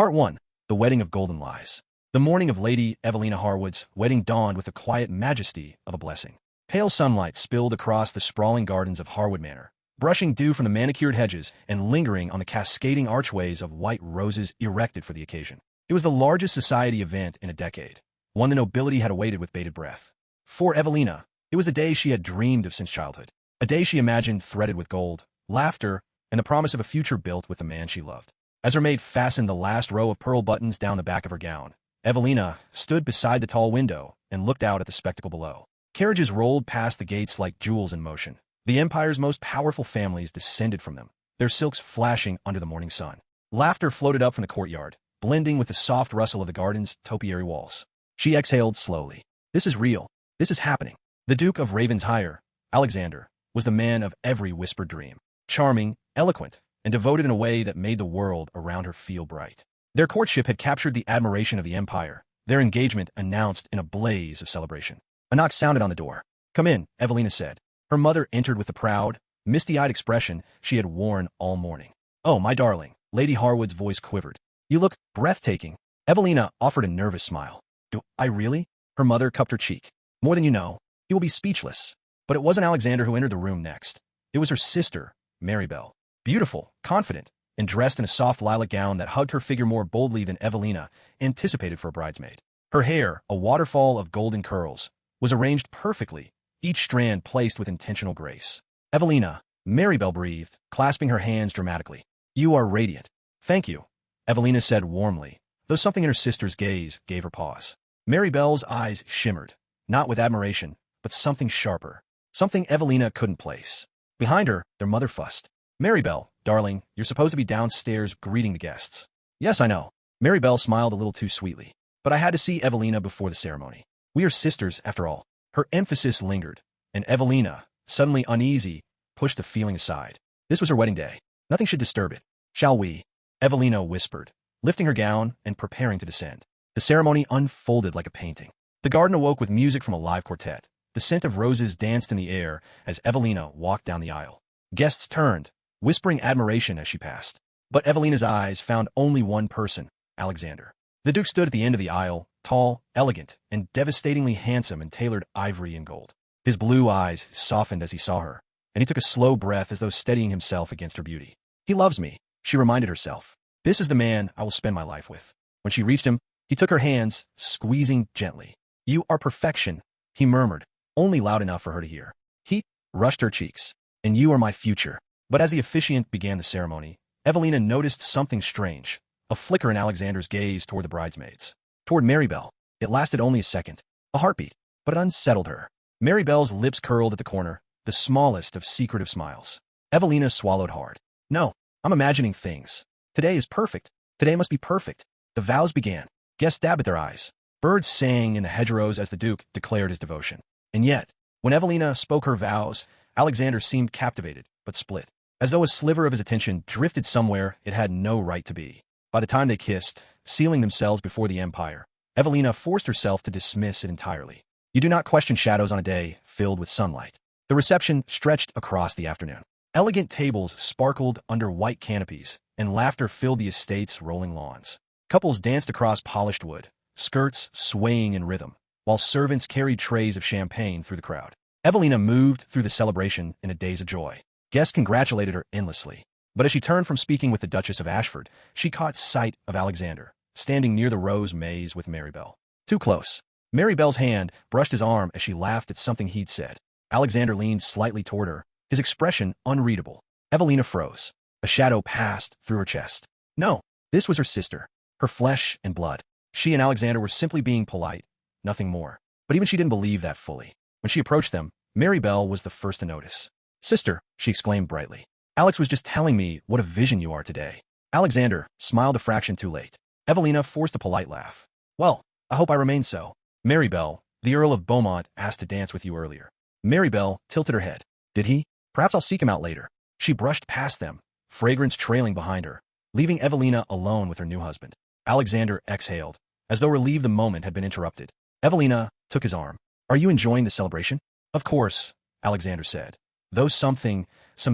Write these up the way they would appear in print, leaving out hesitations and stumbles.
Part 1. The Wedding of Golden Lies. The morning of Lady Evelina Harwood's wedding dawned with the quiet majesty of a blessing. Pale sunlight spilled across the sprawling gardens of Harwood Manor, brushing dew from the manicured hedges and lingering on the cascading archways of white roses erected for the occasion. It was the largest society event in a decade, one the nobility had awaited with bated breath. For Evelina, it was the day she had dreamed of since childhood, a day she imagined threaded with gold, laughter, and the promise of a future built with the man she loved. As her maid fastened the last row of pearl buttons down the back of her gown, Evelina stood beside the tall window and looked out at the spectacle below. Carriages rolled past the gates like jewels in motion. The empire's most powerful families descended from them, their silks flashing under the morning sun. Laughter floated up from the courtyard, blending with the soft rustle of the garden's topiary walls. She exhaled slowly. This is real. This is happening. The Duke of Ravensshire, Alexander, was the man of every whispered dream. Charming, eloquent, and devoted in a way that made the world around her feel bright. Their courtship had captured the admiration of the empire, their engagement announced in a blaze of celebration. A knock sounded on the door. "Come in," Evelina said. Her mother entered with the proud, misty-eyed expression she had worn all morning. "Oh, my darling," Lady Harwood's voice quivered. "You look breathtaking." Evelina offered a nervous smile. "Do I really?" Her mother cupped her cheek. "More than you know. You will be speechless." But it wasn't Alexander who entered the room next. It was her sister, Maribelle. Beautiful, confident, and dressed in a soft lilac gown that hugged her figure more boldly than Evelina anticipated for a bridesmaid. Her hair, a waterfall of golden curls, was arranged perfectly, each strand placed with intentional grace. "Evelina," Maribelle breathed, clasping her hands dramatically. "You are radiant." "Thank you," Evelina said warmly, though something in her sister's gaze gave her pause. Maribelle's eyes shimmered, not with admiration, but something sharper, something Evelina couldn't place. Behind her, their mother fussed. "Maribelle, darling, you're supposed to be downstairs greeting the guests." "Yes, I know." Maribelle smiled a little too sweetly. "But I had to see Evelina before the ceremony. We are sisters, after all." Her emphasis lingered, and Evelina, suddenly uneasy, pushed the feeling aside. This was her wedding day. Nothing should disturb it. "Shall we?" Evelina whispered, lifting her gown and preparing to descend. The ceremony unfolded like a painting. The garden awoke with music from a live quartet. The scent of roses danced in the air as Evelina walked down the aisle. Guests turned, whispering admiration as she passed. But Evelina's eyes found only one person, Alexander. The Duke stood at the end of the aisle, tall, elegant, and devastatingly handsome in tailored ivory and gold. His blue eyes softened as he saw her, and he took a slow breath as though steadying himself against her beauty. "He loves me," she reminded herself. "This is the man I will spend my life with." When she reached him, he took her hands, squeezing gently. "You are perfection," he murmured, only loud enough for her to hear. Heat rushed her cheeks. "And you are my future." But as the officiant began the ceremony, Evelina noticed something strange, a flicker in Alexander's gaze toward the bridesmaids. Toward Maribelle. It lasted only a second, a heartbeat, but it unsettled her. Maribelle's lips curled at the corner, the smallest of secretive smiles. Evelina swallowed hard. "No, I'm imagining things. Today is perfect. Today must be perfect." The vows began. Guests dabbed at their eyes. Birds sang in the hedgerows as the Duke declared his devotion. And yet, when Evelina spoke her vows, Alexander seemed captivated, but split, as though a sliver of his attention drifted somewhere it had no right to be. By the time they kissed, sealing themselves before the empire, Evelina forced herself to dismiss it entirely. You do not question shadows on a day filled with sunlight. The reception stretched across the afternoon. Elegant tables sparkled under white canopies, and laughter filled the estate's rolling lawns. Couples danced across polished wood, skirts swaying in rhythm, while servants carried trays of champagne through the crowd. Evelina moved through the celebration in a daze of joy. Guests congratulated her endlessly. But as she turned from speaking with the Duchess of Ashford, she caught sight of Alexander, standing near the rose maze with Maribelle. Too close. Maribelle's hand brushed his arm as she laughed at something he'd said. Alexander leaned slightly toward her, his expression unreadable. Evelina froze. A shadow passed through her chest. No, this was her sister, her flesh and blood. She and Alexander were simply being polite, nothing more. But even she didn't believe that fully. When she approached them, Maribelle was the first to notice. "Sister," she exclaimed brightly. "Alex was just telling me what a vision you are today." Alexander smiled a fraction too late. Evelina forced a polite laugh. "Well, I hope I remain so." "Maribelle, the Earl of Beaumont asked to dance with you earlier." Maribelle tilted her head. "Did he? Perhaps I'll seek him out later." She brushed past them, fragrance trailing behind her, leaving Evelina alone with her new husband. Alexander exhaled, as though relieved the moment had been interrupted. Evelina took his arm. "Are you enjoying the celebration?" "Of course," Alexander said, though some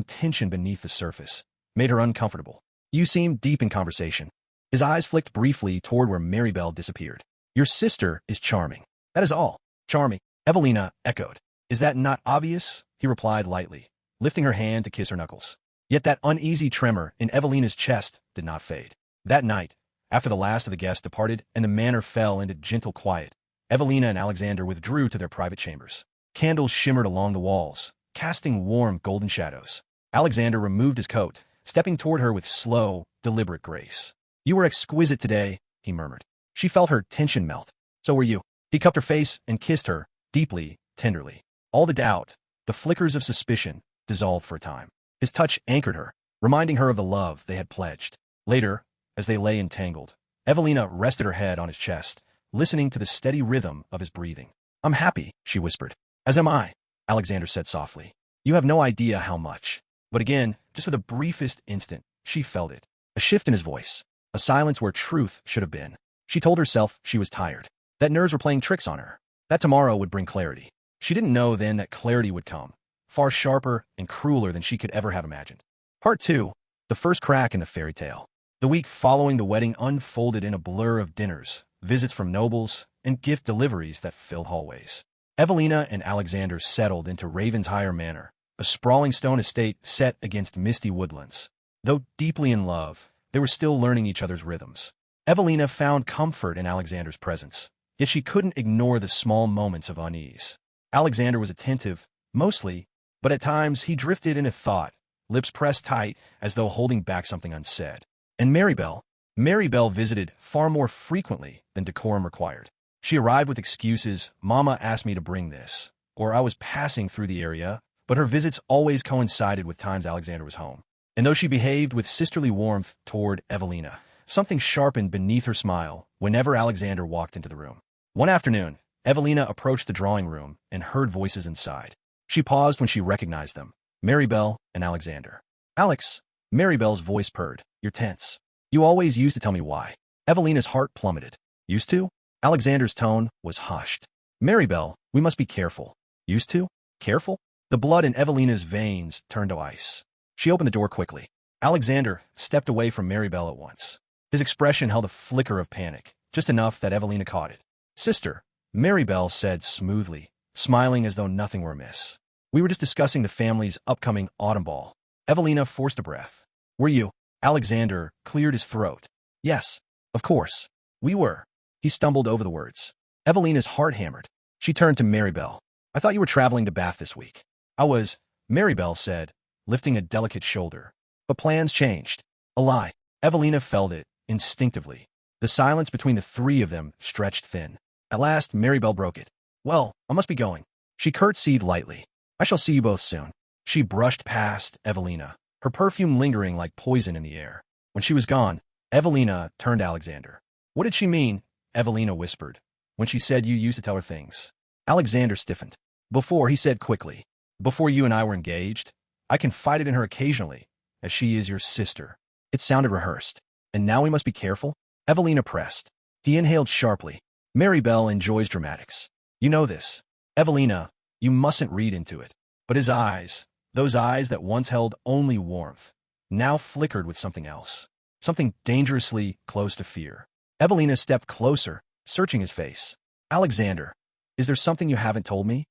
tension beneath the surface, made her uncomfortable. "You seem deep in conversation." His eyes flicked briefly toward where Maribelle disappeared. Your sister is charming. That is all. Charming, Evelina echoed. Is that not obvious? He replied lightly, lifting her hand to kiss her knuckles. Yet that uneasy tremor in Evelina's chest did not fade. That night, after the last of the guests departed and the manor fell into gentle quiet, Evelina and Alexander withdrew to their private chambers. Candles shimmered along the walls, casting warm golden shadows. Alexander removed his coat, stepping toward her with slow, deliberate grace. You were exquisite today, he murmured. She felt her tension melt. So were you. He cupped her face and kissed her, deeply, tenderly. All the doubt, the flickers of suspicion, dissolved for a time. His touch anchored her, reminding her of the love they had pledged. Later, as they lay entangled, Evelina rested her head on his chest, listening to the steady rhythm of his breathing. I'm happy, she whispered. As am I, Alexander said softly. You have no idea how much. But again, just for the briefest instant, she felt it. A shift in his voice. A silence where truth should have been. She told herself she was tired. That nerves were playing tricks on her. That tomorrow would bring clarity. She didn't know then that clarity would come, far sharper and crueler than she could ever have imagined. Part 2. The first crack in the fairy tale. The week following the wedding unfolded in a blur of dinners, visits from nobles, and gift deliveries that filled hallways. Evelina and Alexander settled into Ravensshire Manor, a sprawling stone estate set against misty woodlands. Though deeply in love, they were still learning each other's rhythms. Evelina found comfort in Alexander's presence, yet she couldn't ignore the small moments of unease. Alexander was attentive, mostly, but at times he drifted into thought, lips pressed tight as though holding back something unsaid. And Maribelle visited far more frequently than decorum required. She arrived with excuses, Mama asked me to bring this, or I was passing through the area, but her visits always coincided with times Alexander was home. And though she behaved with sisterly warmth toward Evelina, something sharpened beneath her smile whenever Alexander walked into the room. One afternoon, Evelina approached the drawing room and heard voices inside. She paused when she recognized them, Maribelle and Alexander. Alex, Maribelle's voice purred. You're tense. You always used to tell me why. Evelina's heart plummeted. Used to? Alexander's tone was hushed. Maribelle, we must be careful. Used to? Careful? The blood in Evelina's veins turned to ice. She opened the door quickly. Alexander stepped away from Maribelle at once. His expression held a flicker of panic, just enough that Evelina caught it. Sister, Maribelle said smoothly, smiling as though nothing were amiss. We were just discussing the family's upcoming autumn ball. Evelina forced a breath. Were you? Alexander cleared his throat. Yes, of course. We were. He stumbled over the words. Evelina's heart hammered. She turned to Maribelle. I thought you were traveling to Bath this week. I was, Maribelle said, lifting a delicate shoulder. But plans changed. A lie. Evelina felt it, instinctively. The silence between the three of them stretched thin. At last, Maribelle broke it. Well, I must be going. She curtsied lightly. I shall see you both soon. She brushed past Evelina, her perfume lingering like poison in the air. When she was gone, Evelina turned to Alexander. What did she mean, Evelina whispered, when she said you used to tell her things? Alexander stiffened. Before, he said quickly. Before you and I were engaged, I confided in her occasionally, as she is your sister. It sounded rehearsed. And now we must be careful? Evelina pressed. He inhaled sharply. Maribelle enjoys dramatics. You know this. Evelina, you mustn't read into it. But his eyes, those eyes that once held only warmth, now flickered with something else. Something dangerously close to fear. Evelina stepped closer, searching his face. Alexander, is there something you haven't told me?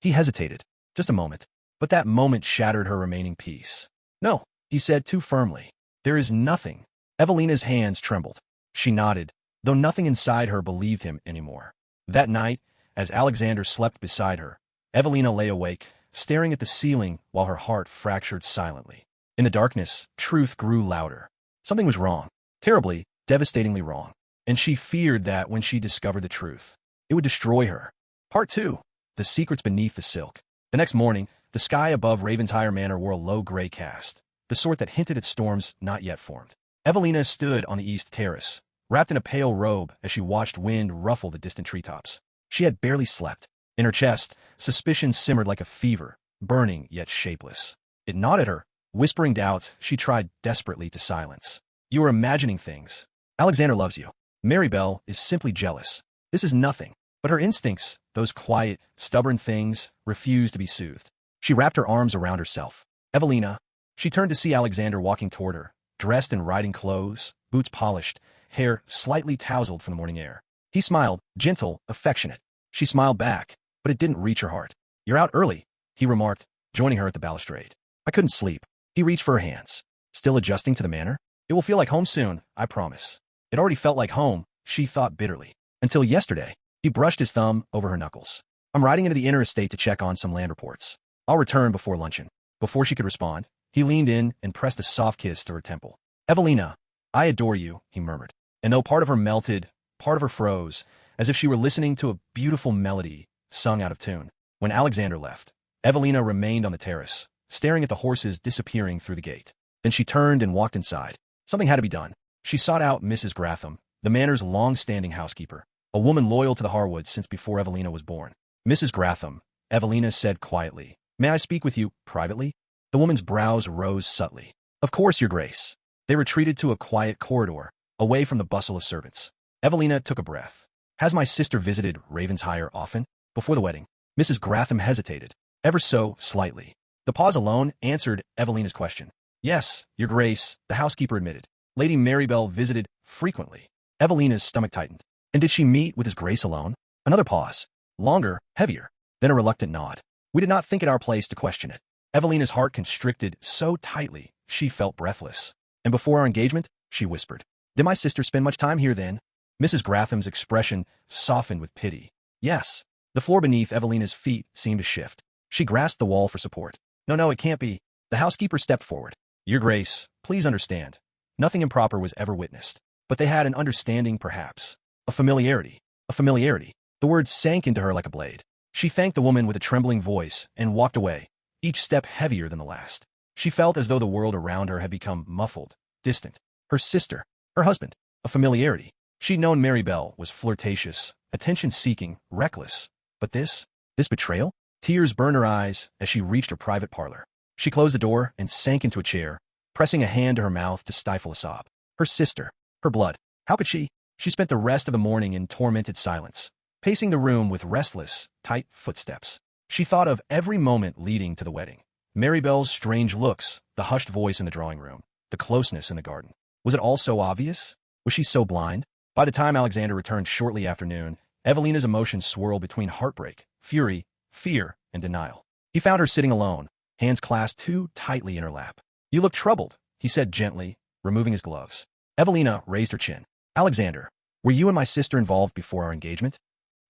He hesitated. Just a moment. But that moment shattered her remaining peace. No, he said too firmly. There is nothing. Evelina's hands trembled. She nodded, though nothing inside her believed him anymore. That night, as Alexander slept beside her, Evelina lay awake, staring at the ceiling while her heart fractured silently. In the darkness, truth grew louder. Something was wrong. Terribly, devastatingly wrong. And she feared that when she discovered the truth, it would destroy her. Part 2. The secrets beneath the silk. The next morning, the sky above Ravensshire Manor wore a low gray cast, the sort that hinted at storms not yet formed. Evelina stood on the east terrace, wrapped in a pale robe as she watched wind ruffle the distant treetops. She had barely slept. In her chest, suspicion simmered like a fever, burning yet shapeless. It gnawed at her, whispering doubts she tried desperately to silence. You are imagining things. Alexander loves you. Maribelle is simply jealous. This is nothing. But her instincts, those quiet, stubborn things, refused to be soothed. She wrapped her arms around herself. Evelina. She turned to see Alexander walking toward her, dressed in riding clothes, boots polished, hair slightly tousled from the morning air. He smiled, gentle, affectionate. She smiled back, but it didn't reach her heart. "You're out early," he remarked, joining her at the balustrade. "I couldn't sleep." He reached for her hands. "Still adjusting to the manor? It will feel like home soon, I promise." It already felt like home, she thought bitterly. Until yesterday. He brushed his thumb over her knuckles. "I'm riding into the inner estate to check on some land reports. I'll return before luncheon." Before she could respond, he leaned in and pressed a soft kiss to her temple. "Evelina, I adore you," he murmured. And though part of her melted, part of her froze, as if she were listening to a beautiful melody sung out of tune. When Alexander left, Evelina remained on the terrace, staring at the horses disappearing through the gate. Then she turned and walked inside. Something had to be done. She sought out Mrs. Gratham, the manor's long-standing housekeeper, a woman loyal to the Harwoods since before Evelina was born. "Mrs. Gratham," Evelina said quietly, "may I speak with you privately?" The woman's brows rose subtly. "Of course, Your Grace." They retreated to a quiet corridor, away from the bustle of servants. Evelina took a breath. "Has my sister visited Ravensshire often?" Before the wedding, Mrs. Gratham hesitated, ever so slightly. The pause alone answered Evelina's question. "Yes, Your Grace," the housekeeper admitted. "Lady Maribelle visited frequently." Evelina's stomach tightened. "And did she meet with His Grace alone?" Another pause. Longer, heavier. Then a reluctant nod. "We did not think it our place to question it." Evelina's heart constricted so tightly she felt breathless. "And before our engagement," she whispered, "did my sister spend much time here then?" Mrs. Gratham's expression softened with pity. "Yes." The floor beneath Evelina's feet seemed to shift. She grasped the wall for support. No, it can't be." The housekeeper stepped forward. "Your Grace, please understand. Nothing improper was ever witnessed. But they had an understanding, perhaps. A familiarity. A familiarity." The words sank into her like a blade. She thanked the woman with a trembling voice and walked away, each step heavier than the last. She felt as though the world around her had become muffled, distant. Her sister, her husband, a familiarity. She'd known Maribelle was flirtatious, attention-seeking, reckless. But this betrayal? Tears burned her eyes as she reached her private parlor. She closed the door and sank into a chair, pressing a hand to her mouth to stifle a sob. Her sister, her blood. How could she? She spent the rest of the morning in tormented silence, pacing the room with restless, tight footsteps. She thought of every moment leading to the wedding. Maribelle's strange looks, the hushed voice in the drawing room, the closeness in the garden. Was it all so obvious? Was she so blind? By the time Alexander returned shortly after noon, Evelina's emotions swirled between heartbreak, fury, fear, and denial. He found her sitting alone, hands clasped too tightly in her lap. "You look troubled," he said gently, removing his gloves. Evelina raised her chin. "Alexander, were you and my sister involved before our engagement?"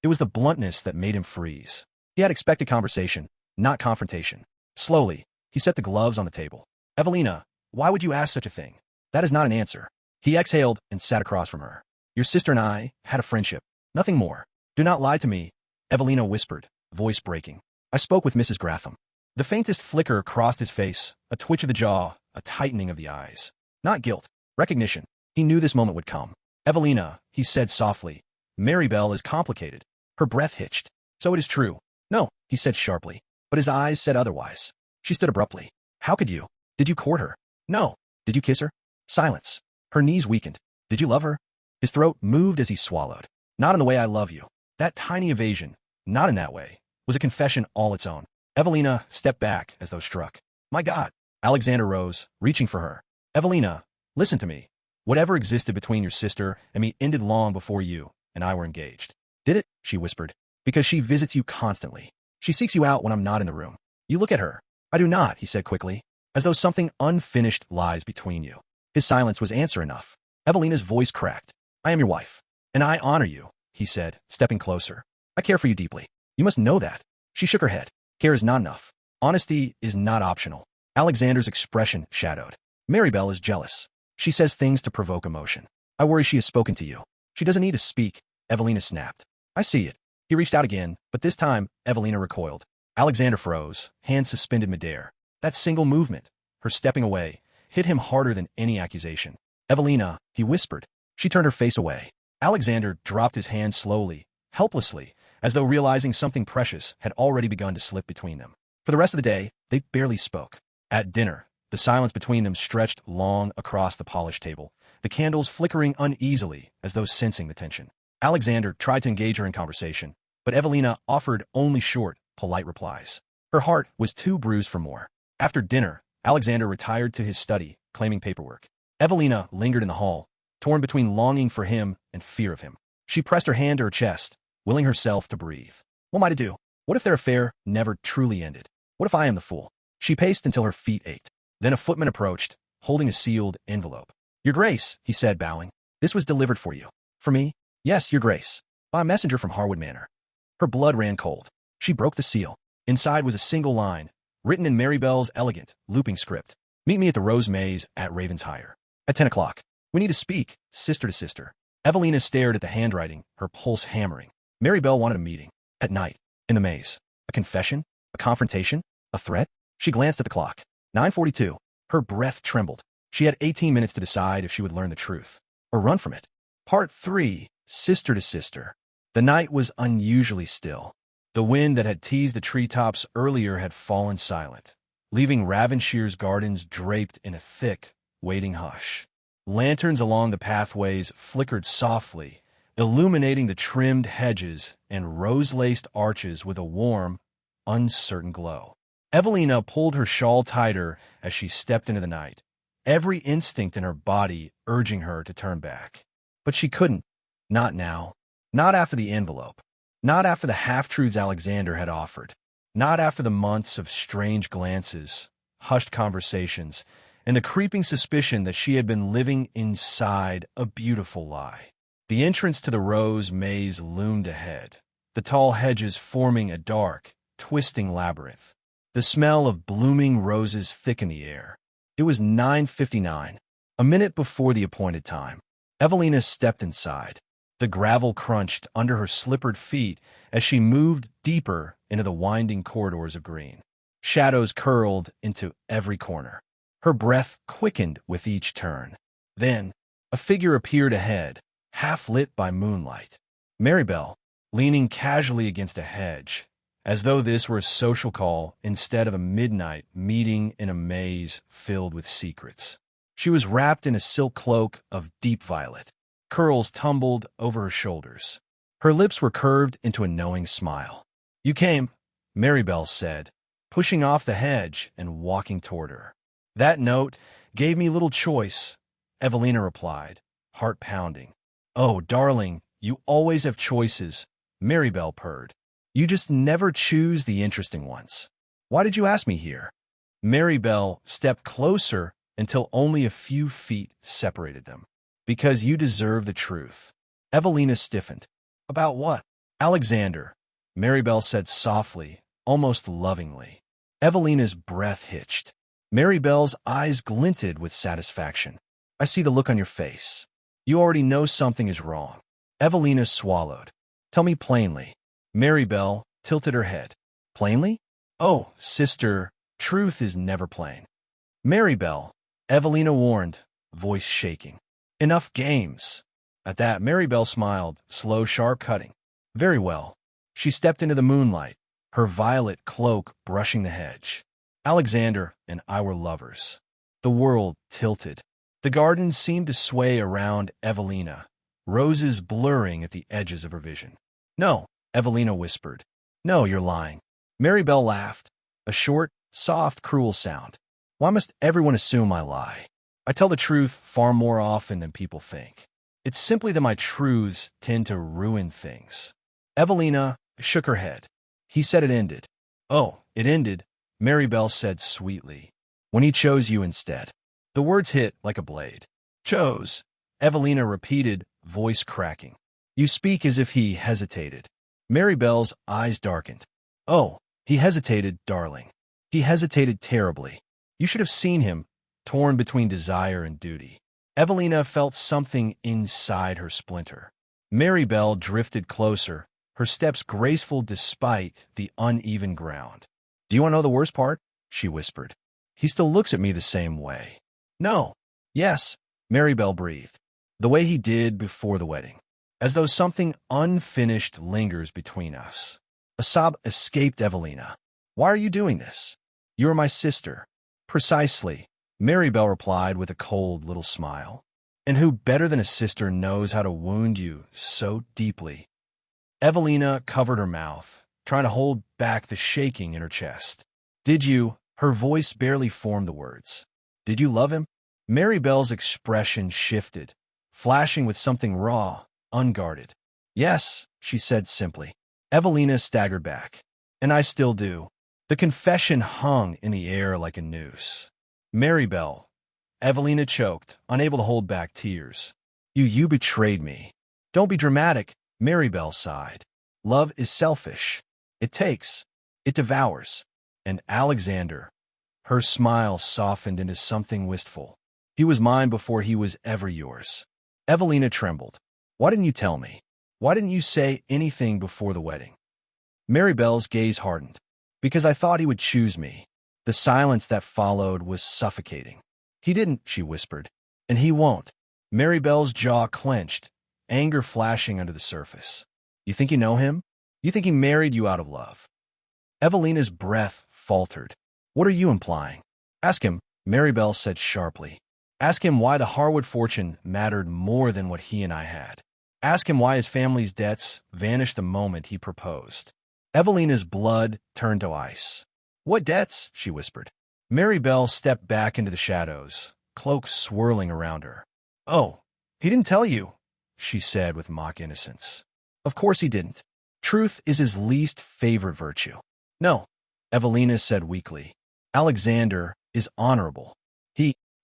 It was the bluntness that made him freeze. He had expected conversation, not confrontation. Slowly, he set the gloves on the table. "Evelina, why would you ask such a thing? That is not an answer." He exhaled and sat across from her. "Your sister and I had a friendship. Nothing more. Do not lie to me," Evelina whispered, voice breaking. "I spoke with Mrs. Gratham." The faintest flicker crossed his face, a twitch of the jaw, a tightening of the eyes. Not guilt, recognition. He knew this moment would come. "Evelina," he said softly, "Maribelle is complicated." Her breath hitched. "So it is true." "No," he said sharply, but his eyes said otherwise. She stood abruptly. "How could you? Did you court her?" "No." "Did you kiss her?" Silence. Her knees weakened. "Did you love her?" His throat moved as he swallowed. "Not in the way I love you." That tiny evasion, "not in that way," was a confession all its own. Evelina stepped back as though struck. "My God." Alexander rose, reaching for her. "Evelina, listen to me. Whatever existed between your sister and me ended long before you and I were engaged." "Did it?" she whispered. "Because she visits you constantly. She seeks you out when I'm not in the room. You look at her." "I do not," he said quickly, as though something unfinished lies between you. His silence was answer enough. Evelina's voice cracked. "I am your wife, and I honor you," he said, stepping closer. "I care for you deeply. You must know that." She shook her head. "Care is not enough. Honesty is not optional." Alexander's expression shadowed. "Maribelle is jealous. She says things to provoke emotion. I worry she has spoken to you." "She doesn't need to speak," Evelina snapped. "I see it." He reached out again, but this time, Evelina recoiled. Alexander froze, hands suspended midair. That single movement, her stepping away, hit him harder than any accusation. "Evelina," he whispered. She turned her face away. Alexander dropped his hand slowly, helplessly, as though realizing something precious had already begun to slip between them. For the rest of the day, they barely spoke. At dinner, the silence between them stretched long across the polished table, the candles flickering uneasily as though sensing the tension. Alexander tried to engage her in conversation, but Evelina offered only short, polite replies. Her heart was too bruised for more. After dinner, Alexander retired to his study, claiming paperwork. Evelina lingered in the hall, torn between longing for him and fear of him. She pressed her hand to her chest, willing herself to breathe. What am I to do? What if their affair never truly ended? What if I am the fool? She paced until her feet ached. Then a footman approached, holding a sealed envelope. Your Grace, he said, bowing. This was delivered for you. For me? Yes, Your Grace. By a messenger from Harwood Manor. Her blood ran cold. She broke the seal. Inside was a single line, written in Maribelle's elegant, looping script. Meet me at the Rose Maze at Ravensshire. At 10 o'clock. We need to speak, sister to sister. Evelina stared at the handwriting, her pulse hammering. Maribelle wanted a meeting. At night. In the maze. A confession? A confrontation? A threat? She glanced at the clock. 9:42. Her breath trembled. She had 18 minutes to decide if she would learn the truth. Or run from it. Part 3. Sister to sister. The night was unusually still. The wind that had teased the treetops earlier had fallen silent, leaving Ravenshire's gardens draped in a thick, waiting hush. Lanterns along the pathways flickered softly, illuminating the trimmed hedges and rose-laced arches with a warm, uncertain glow. Evelina pulled her shawl tighter as she stepped into the night, every instinct in her body urging her to turn back. But she couldn't. Not now. Not after the envelope. Not after the half-truths Alexander had offered. Not after the months of strange glances, hushed conversations, and the creeping suspicion that she had been living inside a beautiful lie. The entrance to the Rose Maze loomed ahead, the tall hedges forming a dark, twisting labyrinth. The smell of blooming roses thick in the air. It was 9:59, a minute before the appointed time. Evelina stepped inside. The gravel crunched under her slippered feet as she moved deeper into the winding corridors of green. Shadows curled into every corner. Her breath quickened with each turn. Then, a figure appeared ahead, half lit by moonlight. Maribelle, leaning casually against a hedge, as though this were a social call instead of a midnight meeting in a maze filled with secrets. She was wrapped in a silk cloak of deep violet. Curls tumbled over her shoulders. Her lips were curved into a knowing smile. You came, Maribelle said, pushing off the hedge and walking toward her. That note gave me little choice, Evelina replied, heart pounding. Oh, darling, you always have choices, Maribelle purred. You just never choose the interesting ones. Why did you ask me here? Maribelle stepped closer until only a few feet separated them. Because you deserve the truth. Evelina stiffened. About what? Alexander, Maribelle said softly, almost lovingly. Evelina's breath hitched. Maribelle's eyes glinted with satisfaction. I see the look on your face. You already know something is wrong. Evelina swallowed. Tell me plainly. Maribelle tilted her head. Plainly? Oh, sister, truth is never plain. Maribelle, Evelina warned, voice shaking. Enough games. At that, Maribelle smiled, slow, sharp cutting. Very well. She stepped into the moonlight, her violet cloak brushing the hedge. Alexander and I were lovers. The world tilted. The garden seemed to sway around Evelina, roses blurring at the edges of her vision. No, Evelina whispered. No, you're lying. Maribelle laughed, a short, soft, cruel sound. Why must everyone assume I lie? I tell the truth far more often than people think. It's simply that my truths tend to ruin things. Evelina shook her head. He said it ended. Oh, it ended, Maribelle said sweetly, when he chose you instead. The words hit like a blade. Chose, Evelina repeated, voice cracking. You speak as if he hesitated. Maribelle's eyes darkened. Oh, he hesitated, darling. He hesitated terribly. You should have seen him, torn between desire and duty. Evelina felt something inside her splinter. Maribelle drifted closer, her steps graceful despite the uneven ground. Do you want to know the worst part? She whispered. He still looks at me the same way. No. Yes, Maribelle breathed. The way he did before the wedding. As though something unfinished lingers between us. A sob escaped Evelina. Why are you doing this? You are my sister. Precisely, Maribelle replied with a cold little smile. And who better than a sister knows how to wound you so deeply? Evelina covered her mouth, trying to hold back the shaking in her chest. Did you? Her voice barely formed the words. Did you love him? Maribelle's expression shifted, flashing with something raw, unguarded. Yes, she said simply. Evelina staggered back. And I still do. The confession hung in the air like a noose. Maribelle. Evelina choked, unable to hold back tears. You betrayed me. Don't be dramatic, Maribelle sighed. Love is selfish. It takes. It devours. And Alexander. Her smile softened into something wistful. He was mine before he was ever yours. Evelina trembled. Why didn't you tell me? Why didn't you say anything before the wedding? Maribelle's gaze hardened. Because I thought he would choose me. The silence that followed was suffocating. He didn't, she whispered. And he won't. Maribelle's jaw clenched, anger flashing under the surface. You think you know him? You think he married you out of love? Evelina's breath faltered. What are you implying? Ask him, Maribelle said sharply. Ask him why the Harwood fortune mattered more than what he and I had. Ask him why his family's debts vanished the moment he proposed. Evelina's blood turned to ice. What debts? She whispered. Maribelle stepped back into the shadows, cloak swirling around her. Oh, he didn't tell you, she said with mock innocence. Of course he didn't. Truth is his least favorite virtue. No, Evelina said weakly. Alexander is honorable.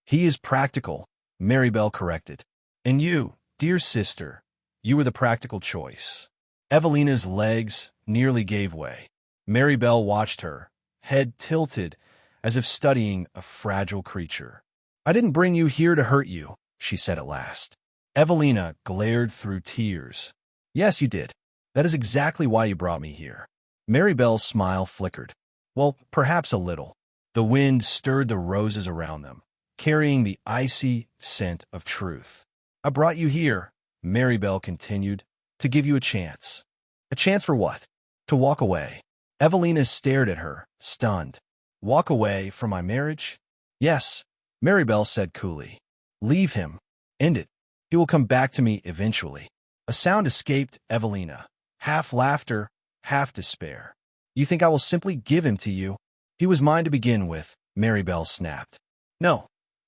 He is practical, Maribelle corrected. And you, dear sister, you were the practical choice. Evelina's legs nearly gave way. Maribelle watched her, head tilted, as if studying a fragile creature. I didn't bring you here to hurt you, she said at last. Evelina glared through tears. Yes, you did. That is exactly why you brought me here. Maribelle's smile flickered. Well, perhaps a little. The wind stirred the roses around them, carrying the icy scent of truth. I brought you here, Maribelle continued, to give you a chance. A chance for what? To walk away. Evelina stared at her, stunned. Walk away from my marriage? Yes, Maribelle said coolly. Leave him. End it. He will come back to me eventually. A sound escaped Evelina, half laughter, half despair. You think I will simply give him to you? He was mine to begin with, Maribelle snapped. No,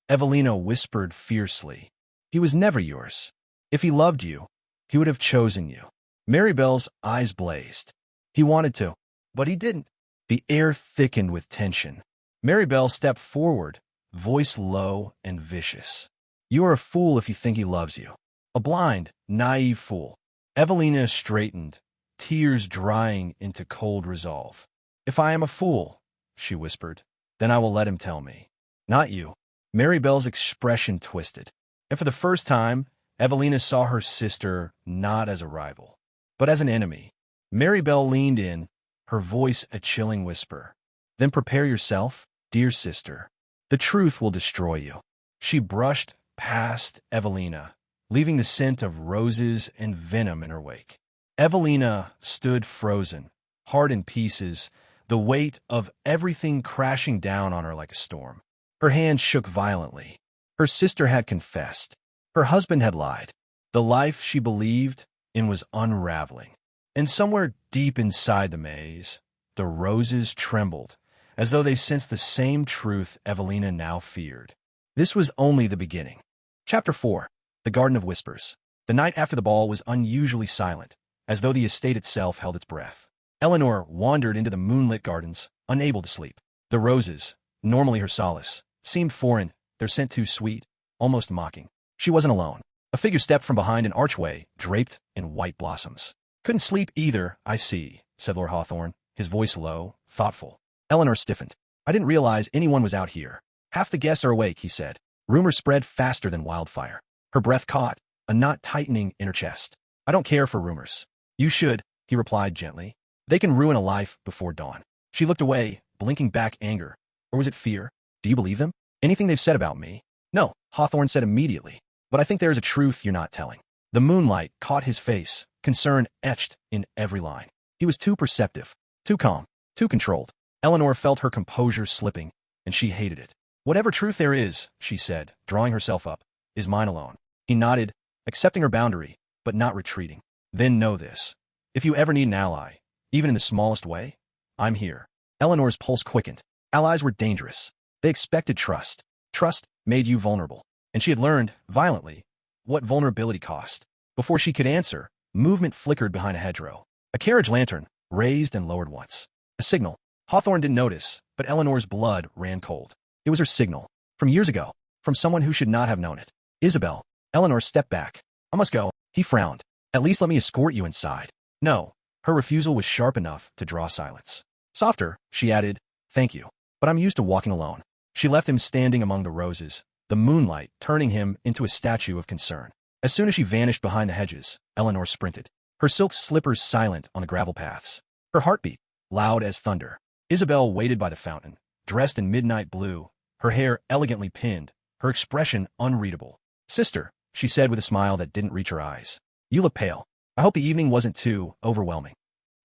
Evelina whispered fiercely. He was never yours. If he loved you, he would have chosen you. Maribelle's eyes blazed. He wanted to, but he didn't. The air thickened with tension. Maribelle stepped forward, voice low and vicious. You are a fool if you think he loves you. A blind, naive fool. Evelina straightened, tears drying into cold resolve. If I am a fool, she whispered, then I will let him tell me. Not you. Maribelle's expression twisted. And for the first time, Evelina saw her sister not as a rival, but as an enemy. Maribelle leaned in, her voice a chilling whisper. Then prepare yourself, dear sister. The truth will destroy you. She brushed past Evelina, leaving the scent of roses and venom in her wake. Evelina stood frozen, heart in pieces, the weight of everything crashing down on her like a storm. Her hands shook violently. Her sister had confessed. Her husband had lied. The life she believed in was unraveling. And somewhere deep inside the maze, the roses trembled, as though they sensed the same truth Evelina now feared. This was only the beginning. Chapter 4. The Garden of Whispers. The night after the ball was unusually silent, as though the estate itself held its breath. Eleanor wandered into the moonlit gardens, unable to sleep. The roses, normally her solace, seemed foreign, their scent too sweet, almost mocking. She wasn't alone. A figure stepped from behind an archway, draped in white blossoms. Couldn't sleep either, I see, said Lord Hawthorne, his voice low, thoughtful. Eleanor stiffened. I didn't realize anyone was out here. Half the guests are awake, he said. Rumors spread faster than wildfire. Her breath caught, a knot tightening in her chest. I don't care for rumors. You should, he replied gently. They can ruin a life before dawn. She looked away, blinking back anger. Or was it fear? Do you believe them? Anything they've said about me? No, Hawthorne said immediately. But I think there is a truth you're not telling. The moonlight caught his face, concern etched in every line. He was too perceptive, too calm, too controlled. Eleanor felt her composure slipping, and she hated it. Whatever truth there is, she said, drawing herself up, is mine alone. He nodded, accepting her boundary, but not retreating. Then know this. If you ever need an ally, even in the smallest way, I'm here. Eleanor's pulse quickened. Allies were dangerous. They expected trust. Trust made you vulnerable. And she had learned, violently, what vulnerability cost. Before she could answer, movement flickered behind a hedgerow. A carriage lantern, raised and lowered once. A signal. Hawthorne didn't notice, but Eleanor's blood ran cold. It was her signal. From years ago. From someone who should not have known it. Isabel. Eleanor stepped back. I must go. He frowned. At least let me escort you inside. No. Her refusal was sharp enough to draw silence. Softer, she added, thank you. But I'm used to walking alone. She left him standing among the roses, the moonlight turning him into a statue of concern. As soon as she vanished behind the hedges, Eleanor sprinted. Her silk slippers silent on the gravel paths. Her heartbeat, loud as thunder. Isabel waited by the fountain, dressed in midnight blue, her hair elegantly pinned, her expression unreadable. Sister, she said with a smile that didn't reach her eyes. You look pale. I hope the evening wasn't too overwhelming.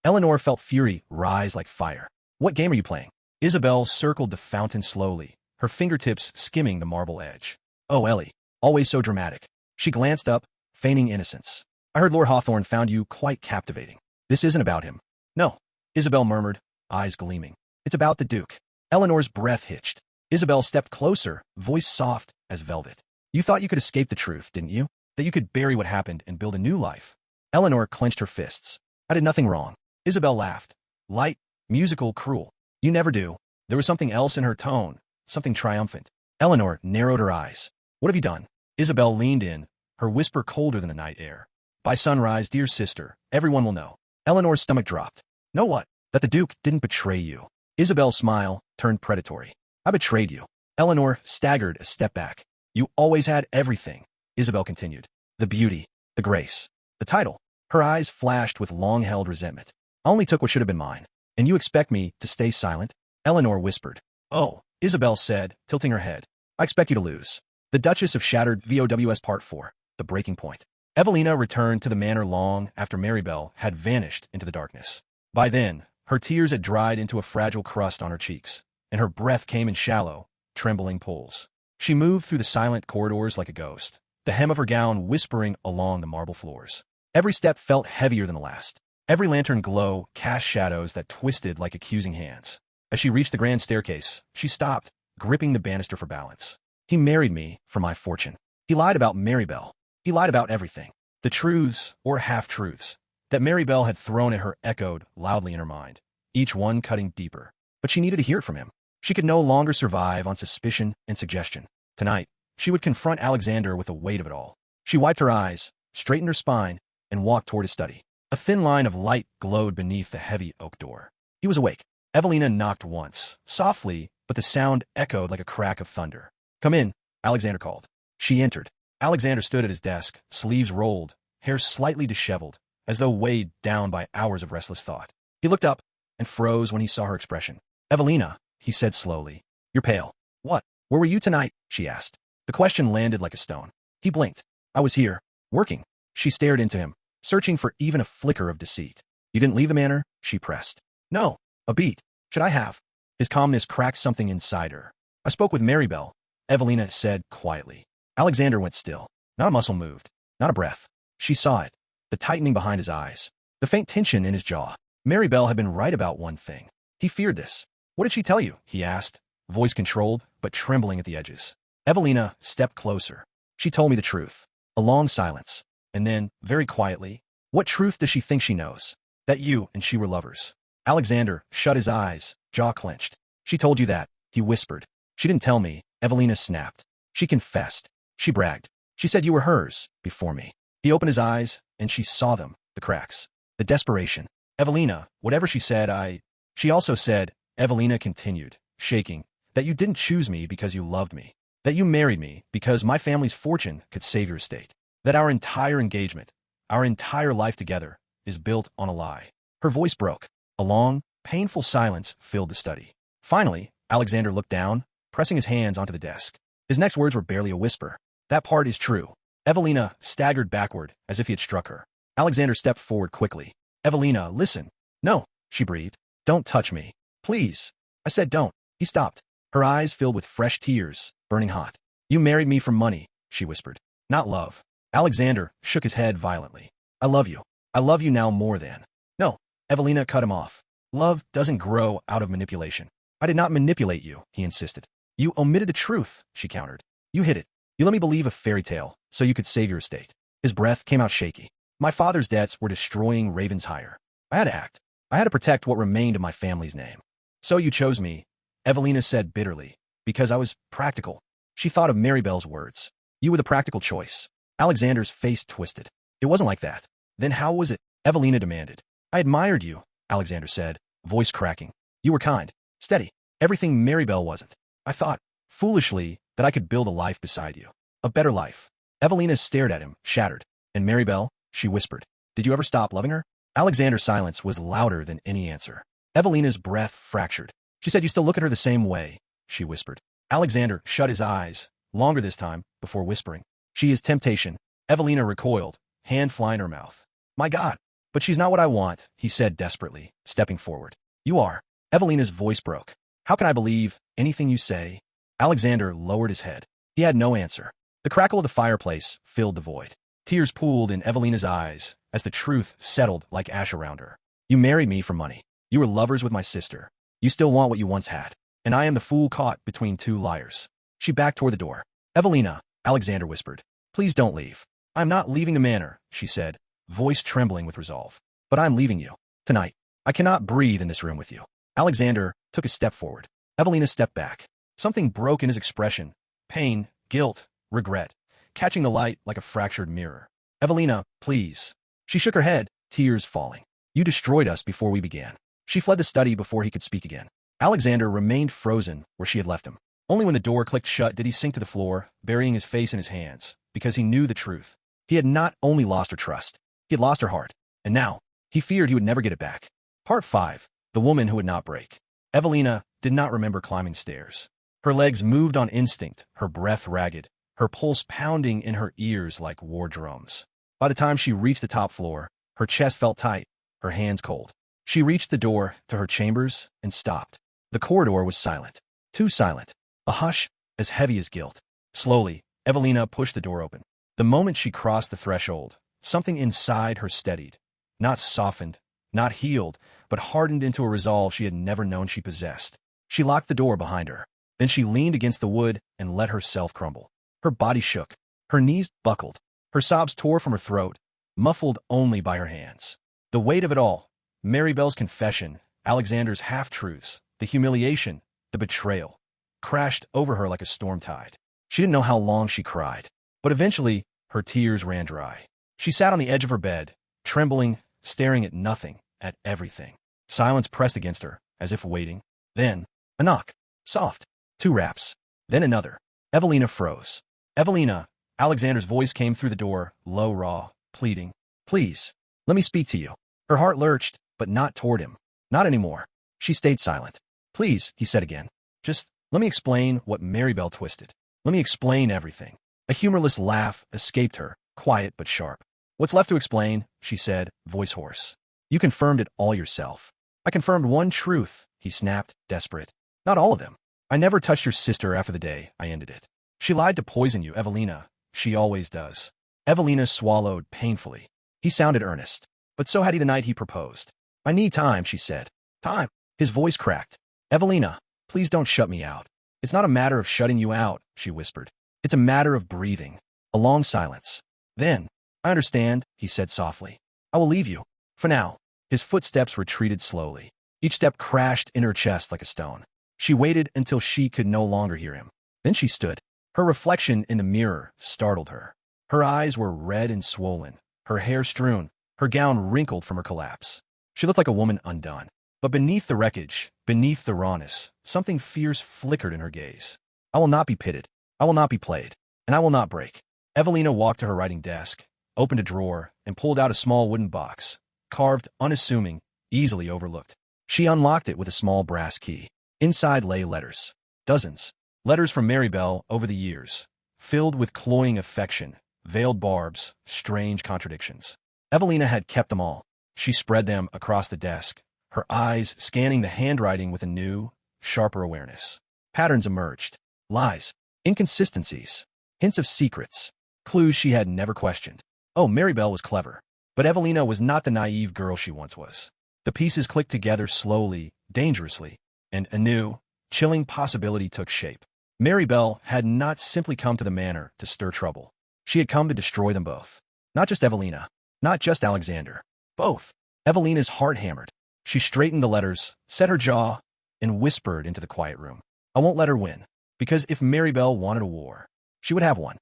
Eleanor felt fury rise like fire. What game are you playing? Isabel circled the fountain slowly, her fingertips skimming the marble edge. Oh, Ellie, always so dramatic. She glanced up, feigning innocence. I heard Lord Hawthorne found you quite captivating. This isn't about him. No, Isabel murmured, eyes gleaming. It's about the Duke. Eleanor's breath hitched. Isabel stepped closer, voice soft as velvet. You thought you could escape the truth, didn't you? That you could bury what happened and build a new life. Eleanor clenched her fists. I did nothing wrong. Isabel laughed. Light, musical, cruel. You never do. There was something else in her tone, something triumphant. Eleanor narrowed her eyes. What have you done? Isabel leaned in, her whisper colder than the night air. By sunrise, dear sister, everyone will know. Eleanor's stomach dropped. Know what? That the Duke didn't betray you. Isabel's smile turned predatory. I betrayed you. Eleanor staggered a step back. You always had everything, Isabel continued. The beauty, the grace, the title. Her eyes flashed with long-held resentment. I only took what should have been mine. And you expect me to stay silent? Eleanor whispered. Oh, Isabel said, tilting her head. I expect you to lose. The Duchess of Shattered Vows Part 4. The Breaking Point. Evelina returned to the manor long after Maribelle had vanished into the darkness. By then, her tears had dried into a fragile crust on her cheeks, and her breath came in shallow, trembling pulls. She moved through the silent corridors like a ghost, the hem of her gown whispering along the marble floors. Every step felt heavier than the last. Every lantern glow cast shadows that twisted like accusing hands. As she reached the grand staircase, she stopped, gripping the banister for balance. He married me for my fortune. He lied about Maribelle. He lied about everything. The truths, or half-truths, that Maribelle had thrown at her echoed loudly in her mind, each one cutting deeper. But she needed to hear it from him. She could no longer survive on suspicion and suggestion. Tonight, she would confront Alexander with the weight of it all. She wiped her eyes, straightened her spine, and walked toward his study. A thin line of light glowed beneath the heavy oak door. He was awake. Evelina knocked once, softly, but the sound echoed like a crack of thunder. Come in, Alexander called. She entered. Alexander stood at his desk, sleeves rolled, hair slightly disheveled, as though weighed down by hours of restless thought. He looked up and froze when he saw her expression. Evelina, he said slowly. You're pale. What? Where were you tonight? She asked. The question landed like a stone. He blinked. I was here, working. She stared into him, searching for even a flicker of deceit. You didn't leave the manor? She pressed. No. A beat. Should I have? His calmness cracked something inside her. I spoke with Maribelle, Evelina said quietly. Alexander went still. Not a muscle moved. Not a breath. She saw it. The tightening behind his eyes. The faint tension in his jaw. Maribelle had been right about one thing. He feared this. What did she tell you? He asked, voice controlled, but trembling at the edges. Evelina stepped closer. She told me the truth. A long silence. And then, very quietly, what truth does she think she knows? That you and she were lovers. Alexander shut his eyes, jaw clenched. She told you that, he whispered. She didn't tell me, Evelina snapped. She confessed. She bragged. She said you were hers, before me. He opened his eyes, and she saw them, the cracks. The desperation. Evelina, whatever she said, She also said, Evelina continued, shaking, that you didn't choose me because you loved me. That you married me because my family's fortune could save your estate. That our entire engagement, our entire life together, is built on a lie. Her voice broke. A long, painful silence filled the study. Finally, Alexander looked down, pressing his hands onto the desk. His next words were barely a whisper. That part is true. Evelina staggered backward as if he had struck her. Alexander stepped forward quickly. Evelina, listen. No, she breathed. Don't touch me. Please. I said don't. He stopped. Her eyes filled with fresh tears, burning hot. You married me for money, she whispered. Not love. Alexander shook his head violently. I love you. I love you now more than. No. Evelina cut him off. Love doesn't grow out of manipulation. I did not manipulate you, he insisted. You omitted the truth, she countered. You hid it. You let me believe a fairy tale, so you could save your estate. His breath came out shaky. My father's debts were destroying Ravensshire. I had to act. I had to protect what remained of my family's name. So you chose me, Evelina said bitterly, because I was practical. She thought of Maribelle's words. You were the practical choice. Alexander's face twisted. It wasn't like that. Then how was it? Evelina demanded. I admired you, Alexander said, voice cracking. You were kind, steady, everything Maribelle wasn't. I thought, foolishly, that I could build a life beside you. A better life. Evelina stared at him, shattered. And Maribelle, she whispered. Did you ever stop loving her? Alexander's silence was louder than any answer. Evelina's breath fractured. She said, you still look at her the same way, she whispered. Alexander shut his eyes, longer this time, before whispering. She is temptation. Evelina recoiled, hand flying her mouth. My God, but she's not what I want, he said desperately, stepping forward. You are. Evelina's voice broke. How can I believe anything you say? Alexander lowered his head. He had no answer. The crackle of the fireplace filled the void. Tears pooled in Evelina's eyes as the truth settled like ash around her. You married me for money. You were lovers with my sister. You still want what you once had. And I am the fool caught between two liars. She backed toward the door. Evelina, Alexander whispered. Please don't leave. I'm not leaving the manor, she said, voice trembling with resolve. But I'm leaving you. Tonight. I cannot breathe in this room with you. Alexander took a step forward. Evelina stepped back. Something broke in his expression. Pain, guilt, regret, catching the light like a fractured mirror. Evelina, please. She shook her head, tears falling. You destroyed us before we began. She fled the study before he could speak again. Alexander remained frozen where she had left him. Only when the door clicked shut did he sink to the floor, burying his face in his hands, because he knew the truth. He had not only lost her trust, he had lost her heart, and now he feared he would never get it back. Part 5. The woman who would not break. Evelina did not remember climbing stairs. Her legs moved on instinct, her breath ragged, her pulse pounding in her ears like war drums. By the time she reached the top floor, her chest felt tight, her hands cold. She reached the door to her chambers and stopped. The corridor was silent, too silent, a hush as heavy as guilt. Slowly, Evelina pushed the door open. The moment she crossed the threshold, something inside her steadied, not softened, not healed, but hardened into a resolve she had never known she possessed. She locked the door behind her. Then she leaned against the wood and let herself crumble. Her body shook. Her knees buckled. Her sobs tore from her throat, muffled only by her hands. The weight of it all, Maribelle's confession, Alexander's half-truths, the humiliation, the betrayal, crashed over her like a storm tide. She didn't know how long she cried, but eventually her tears ran dry. She sat on the edge of her bed, trembling, staring at nothing, at everything. Silence pressed against her, as if waiting. Then, a knock. Soft. 2 raps. Then another. Evelina froze. Evelina, Alexander's voice came through the door, low, raw, pleading. Please, let me speak to you. Her heart lurched, but not toward him. Not anymore. She stayed silent. Please, he said again. Just let me explain what Maribelle twisted. Let me explain everything. A humorless laugh escaped her, quiet but sharp. What's left to explain, she said, voice hoarse. You confirmed it all yourself. I confirmed one truth, he snapped, desperate. Not all of them. I never touched your sister after the day I ended it. She lied to poison you, Evelina. She always does. Evelina swallowed painfully. He sounded earnest. But so had he the night he proposed. I need time, she said. Time. His voice cracked. Evelina, please don't shut me out. It's not a matter of shutting you out, she whispered. It's a matter of breathing. A long silence. Then, I understand, he said softly. I will leave you. For now. His footsteps retreated slowly. Each step crashed in her chest like a stone. She waited until she could no longer hear him. Then she stood. Her reflection in the mirror startled her. Her eyes were red and swollen, her hair strewn, her gown wrinkled from her collapse. She looked like a woman undone. But beneath the wreckage, beneath the rawness, something fierce flickered in her gaze. I will not be pitted. I will not be played. And I will not break. Evelina walked to her writing desk, opened a drawer, and pulled out a small wooden box, carved, unassuming, easily overlooked. She unlocked it with a small brass key. Inside lay letters. Dozens. Letters from Maribelle over the years, filled with cloying affection, veiled barbs, strange contradictions. Evelina had kept them all. She spread them across the desk, her eyes scanning the handwriting with a new, sharper awareness. Patterns emerged. Lies. Inconsistencies. Hints of secrets. Clues she had never questioned. Oh, Maribelle was clever. But Evelina was not the naive girl she once was. The pieces clicked together slowly, dangerously, and a new, chilling possibility took shape. Maribelle had not simply come to the manor to stir trouble. She had come to destroy them both. Not just Evelina. Not just Alexander. Both. Evelina's heart hammered. She straightened the letters, set her jaw, and whispered into the quiet room. I won't let her win. Because if Maribelle wanted a war, she would have one.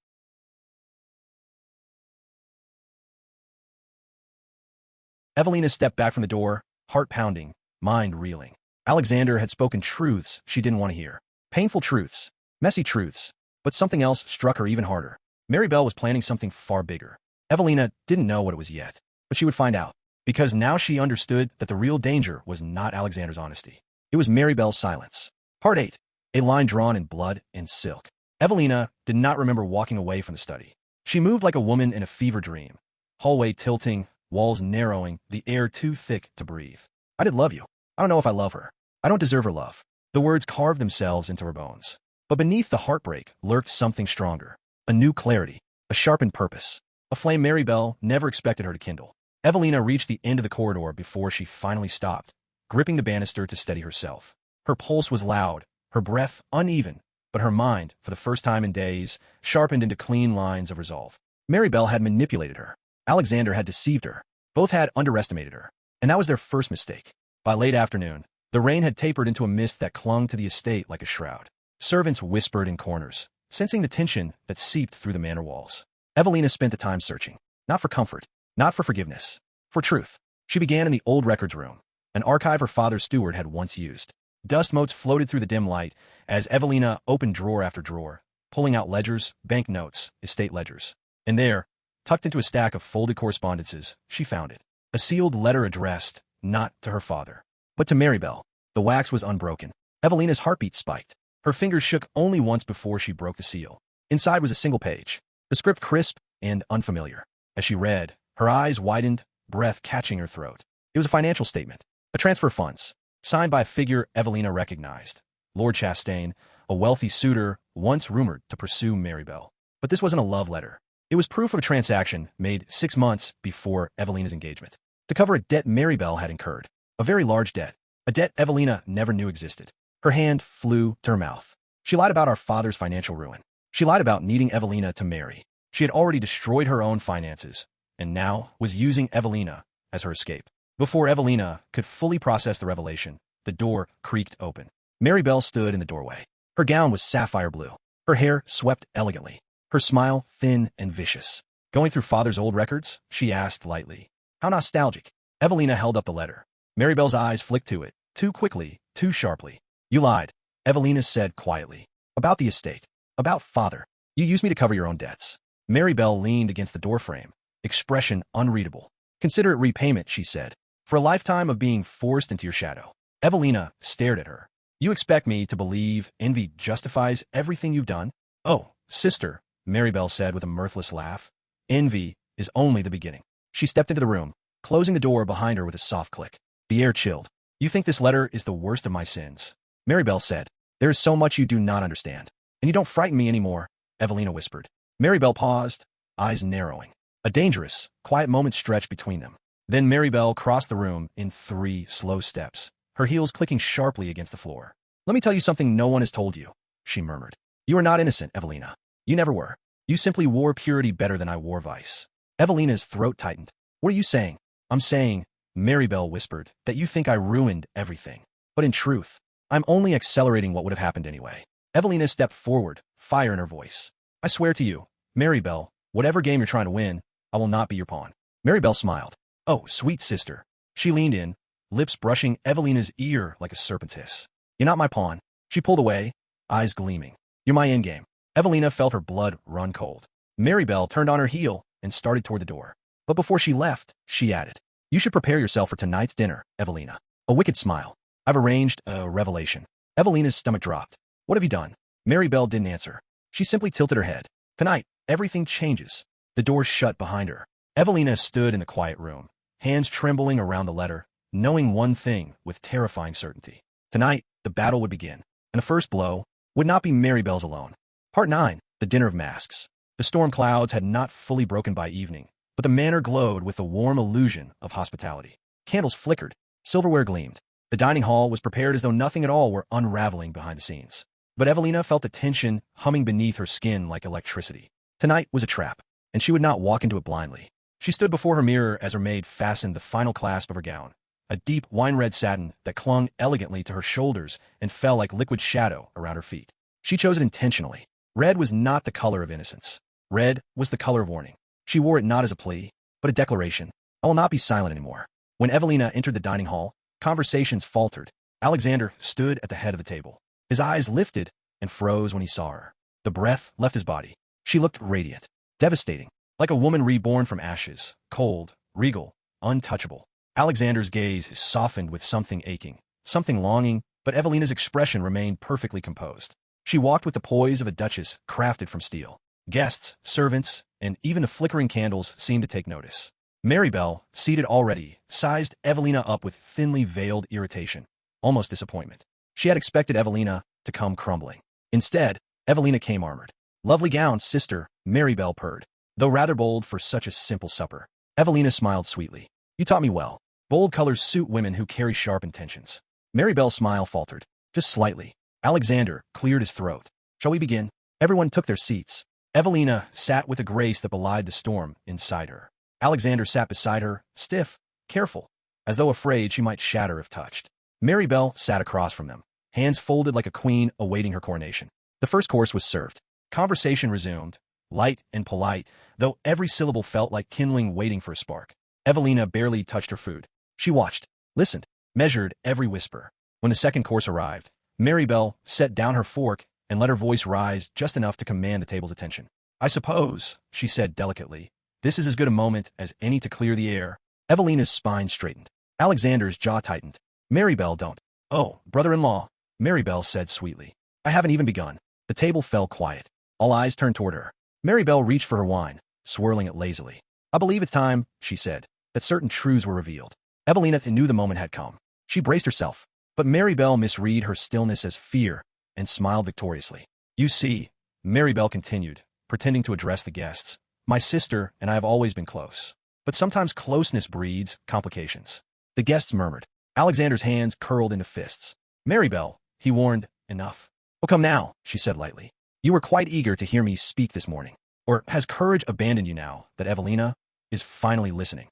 Evelina stepped back from the door, heart pounding, mind reeling. Alexander had spoken truths she didn't want to hear. Painful truths. Messy truths. But something else struck her even harder. Maribelle was planning something far bigger. Evelina didn't know what it was yet, but she would find out. Because now she understood that the real danger was not Alexander's honesty. It was Maribelle's silence. Part 8. A line drawn in blood and silk. Evelina did not remember walking away from the study. She moved like a woman in a fever dream. Hallway tilting, walls narrowing, the air too thick to breathe. I did love you. I don't know if I love her. I don't deserve her love. The words carved themselves into her bones. But beneath the heartbreak lurked something stronger. A new clarity. A sharpened purpose. A flame Maribelle never expected her to kindle. Evelina reached the end of the corridor before she finally stopped, gripping the banister to steady herself. Her pulse was loud, her breath uneven, but her mind, for the first time in days, sharpened into clean lines of resolve. Maribelle had manipulated her. Alexander had deceived her. Both had underestimated her. And that was their first mistake. By late afternoon, the rain had tapered into a mist that clung to the estate like a shroud. Servants whispered in corners, sensing the tension that seeped through the manor walls. Evelina spent the time searching. Not for comfort. Not for forgiveness. For truth. She began in the old records room, an archive her father's steward had once used. Dust motes floated through the dim light as Evelina opened drawer after drawer, pulling out ledgers, bank notes, estate ledgers. And there, tucked into a stack of folded correspondences, she found it. A sealed letter addressed, not to her father, but to Maribelle. The wax was unbroken. Evelina's heartbeat spiked. Her fingers shook only once before she broke the seal. Inside was a single page, the script crisp and unfamiliar. As she read, her eyes widened, breath catching her throat. It was a financial statement, a transfer of funds, signed by a figure Evelina recognized. Lord Chastain, a wealthy suitor once rumored to pursue Maribelle. But this wasn't a love letter. It was proof of a transaction made 6 months before Evelina's engagement, to cover a debt Maribelle had incurred. A very large debt. A debt Evelina never knew existed. Her hand flew to her mouth. She lied about our father's financial ruin. She lied about needing Evelina to marry. She had already destroyed her own finances, and now was using Evelina as her escape. Before Evelina could fully process the revelation, the door creaked open. Maribelle stood in the doorway. Her gown was sapphire blue. Her hair swept elegantly. Her smile thin and vicious. Going through father's old records? She asked lightly. How nostalgic. Evelina held up the letter. Maribelle's eyes flicked to it, too quickly, too sharply. You lied, Evelina said quietly. About the estate. About father. You used me to cover your own debts. Maribelle leaned against the doorframe, expression unreadable. Consider it repayment, she said, for a lifetime of being forced into your shadow. Evelina stared at her. You expect me to believe envy justifies everything you've done? Oh, sister, Maribelle said with a mirthless laugh. Envy is only the beginning. She stepped into the room, closing the door behind her with a soft click. The air chilled. You think this letter is the worst of my sins? Maribelle said. There is so much you do not understand. And you don't frighten me anymore, Evelina whispered. Maribelle paused, eyes narrowing. A dangerous, quiet moment stretched between them. Then Maribelle crossed the room in 3 slow steps, her heels clicking sharply against the floor. Let me tell you something no one has told you, she murmured. You are not innocent, Evelina. You never were. You simply wore purity better than I wore vice. Evelina's throat tightened. What are you saying? I'm saying, Maribelle whispered, that you think I ruined everything. But in truth, I'm only accelerating what would have happened anyway. Evelina stepped forward, fire in her voice. I swear to you, Maribelle, whatever game you're trying to win, I will not be your pawn. Maribelle smiled. Oh, sweet sister. She leaned in, lips brushing Evelina's ear like a serpent's hiss. You're not my pawn. She pulled away, eyes gleaming. You're my endgame. Evelina felt her blood run cold. Maribelle turned on her heel and started toward the door. But before she left, she added, You should prepare yourself for tonight's dinner, Evelina. A wicked smile. I've arranged a revelation. Evelina's stomach dropped. What have you done? Maribelle didn't answer. She simply tilted her head. Tonight, everything changes. The door shut behind her. Evelina stood in the quiet room, hands trembling around the letter, knowing one thing with terrifying certainty. Tonight, the battle would begin, and the first blow would not be Maribelle's alone. Part 9, the Dinner of Masks. The storm clouds had not fully broken by evening, but the manor glowed with the warm illusion of hospitality. Candles flickered, silverware gleamed. The dining hall was prepared as though nothing at all were unraveling behind the scenes. But Evelina felt the tension humming beneath her skin like electricity. Tonight was a trap. and she would not walk into it blindly. She stood before her mirror as her maid fastened the final clasp of her gown, a deep wine-red satin that clung elegantly to her shoulders and fell like liquid shadow around her feet. She chose it intentionally. Red was not the color of innocence. Red was the color of warning. She wore it not as a plea, but a declaration. I will not be silent anymore. When Evelina entered the dining hall, conversations faltered. Alexander stood at the head of the table. His eyes lifted and froze when he saw her. The breath left his body. She looked radiant, devastating, like a woman reborn from ashes, cold, regal, untouchable. Alexander's gaze softened with something aching, something longing, but Evelina's expression remained perfectly composed. She walked with the poise of a duchess crafted from steel. Guests, servants, and even the flickering candles seemed to take notice. Maribelle, seated already, sized Evelina up with thinly veiled irritation, almost disappointment. She had expected Evelina to come crumbling. Instead, Evelina came armored. Lovely gown, sister, Maribelle purred. Though rather bold for such a simple supper. Evelina smiled sweetly. You taught me well. Bold colors suit women who carry sharp intentions. Maribelle's smile faltered, just slightly. Alexander cleared his throat. Shall we begin? Everyone took their seats. Evelina sat with a grace that belied the storm inside her. Alexander sat beside her, stiff, careful, as though afraid she might shatter if touched. Maribelle sat across from them, hands folded like a queen awaiting her coronation. The first course was served. Conversation resumed, light and polite, though every syllable felt like kindling waiting for a spark. Evelina barely touched her food. She watched, listened, measured every whisper. When the second course arrived, Maribelle set down her fork and let her voice rise just enough to command the table's attention. I suppose, she said delicately, this is as good a moment as any to clear the air. Evelina's spine straightened. Alexander's jaw tightened. Maribelle, don't. Oh, brother-in-law, Maribelle said sweetly. I haven't even begun. The table fell quiet. All eyes turned toward her. Maribelle reached for her wine, swirling it lazily. I believe it's time, she said, that certain truths were revealed. Evelina knew the moment had come. She braced herself, but Maribelle misread her stillness as fear and smiled victoriously. You see, Maribelle continued, pretending to address the guests. My sister and I have always been close, but sometimes closeness breeds complications. The guests murmured. Alexander's hands curled into fists. Maribelle, he warned, enough. Oh, come now, she said lightly. You were quite eager to hear me speak this morning. Or has courage abandoned you now that Evelina is finally listening?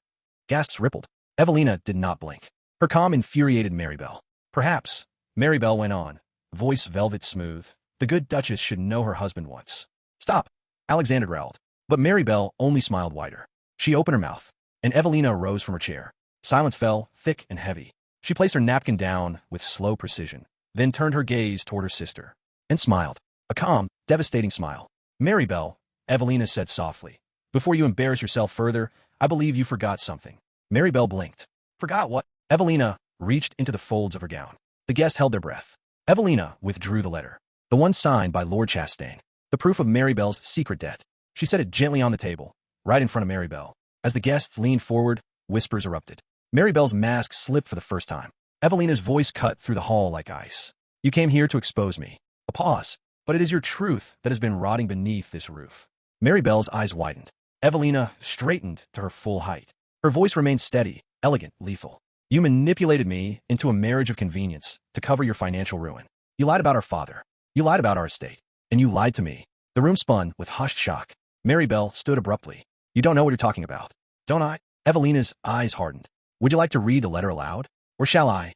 Gasps rippled. Evelina did not blink. Her calm infuriated Maribelle. Perhaps, Maribelle went on, voice velvet smooth, the good duchess should know her husband once. Stop, Alexander growled. But Maribelle only smiled wider. She opened her mouth, and Evelina rose from her chair. Silence fell, thick and heavy. She placed her napkin down with slow precision, then turned her gaze toward her sister, and smiled. A calm, devastating smile. Maribelle, Evelina said softly, before you embarrass yourself further, I believe you forgot something. Maribelle blinked. Forgot what? Evelina reached into the folds of her gown. The guests held their breath. Evelina withdrew the letter, the one signed by Lord Chastain, the proof of Maribelle's secret debt. She set it gently on the table, right in front of Maribelle. As the guests leaned forward, whispers erupted. Maribelle's mask slipped for the first time. Evelina's voice cut through the hall like ice. You came here to expose me. A pause. But it is your truth that has been rotting beneath this roof. Maribelle's eyes widened. Evelina straightened to her full height. Her voice remained steady, elegant, lethal. You manipulated me into a marriage of convenience to cover your financial ruin. You lied about our father. You lied about our estate. And you lied to me. The room spun with hushed shock. Maribelle stood abruptly. You don't know what you're talking about. Don't I? Evelina's eyes hardened. Would you like to read the letter aloud? Or shall I?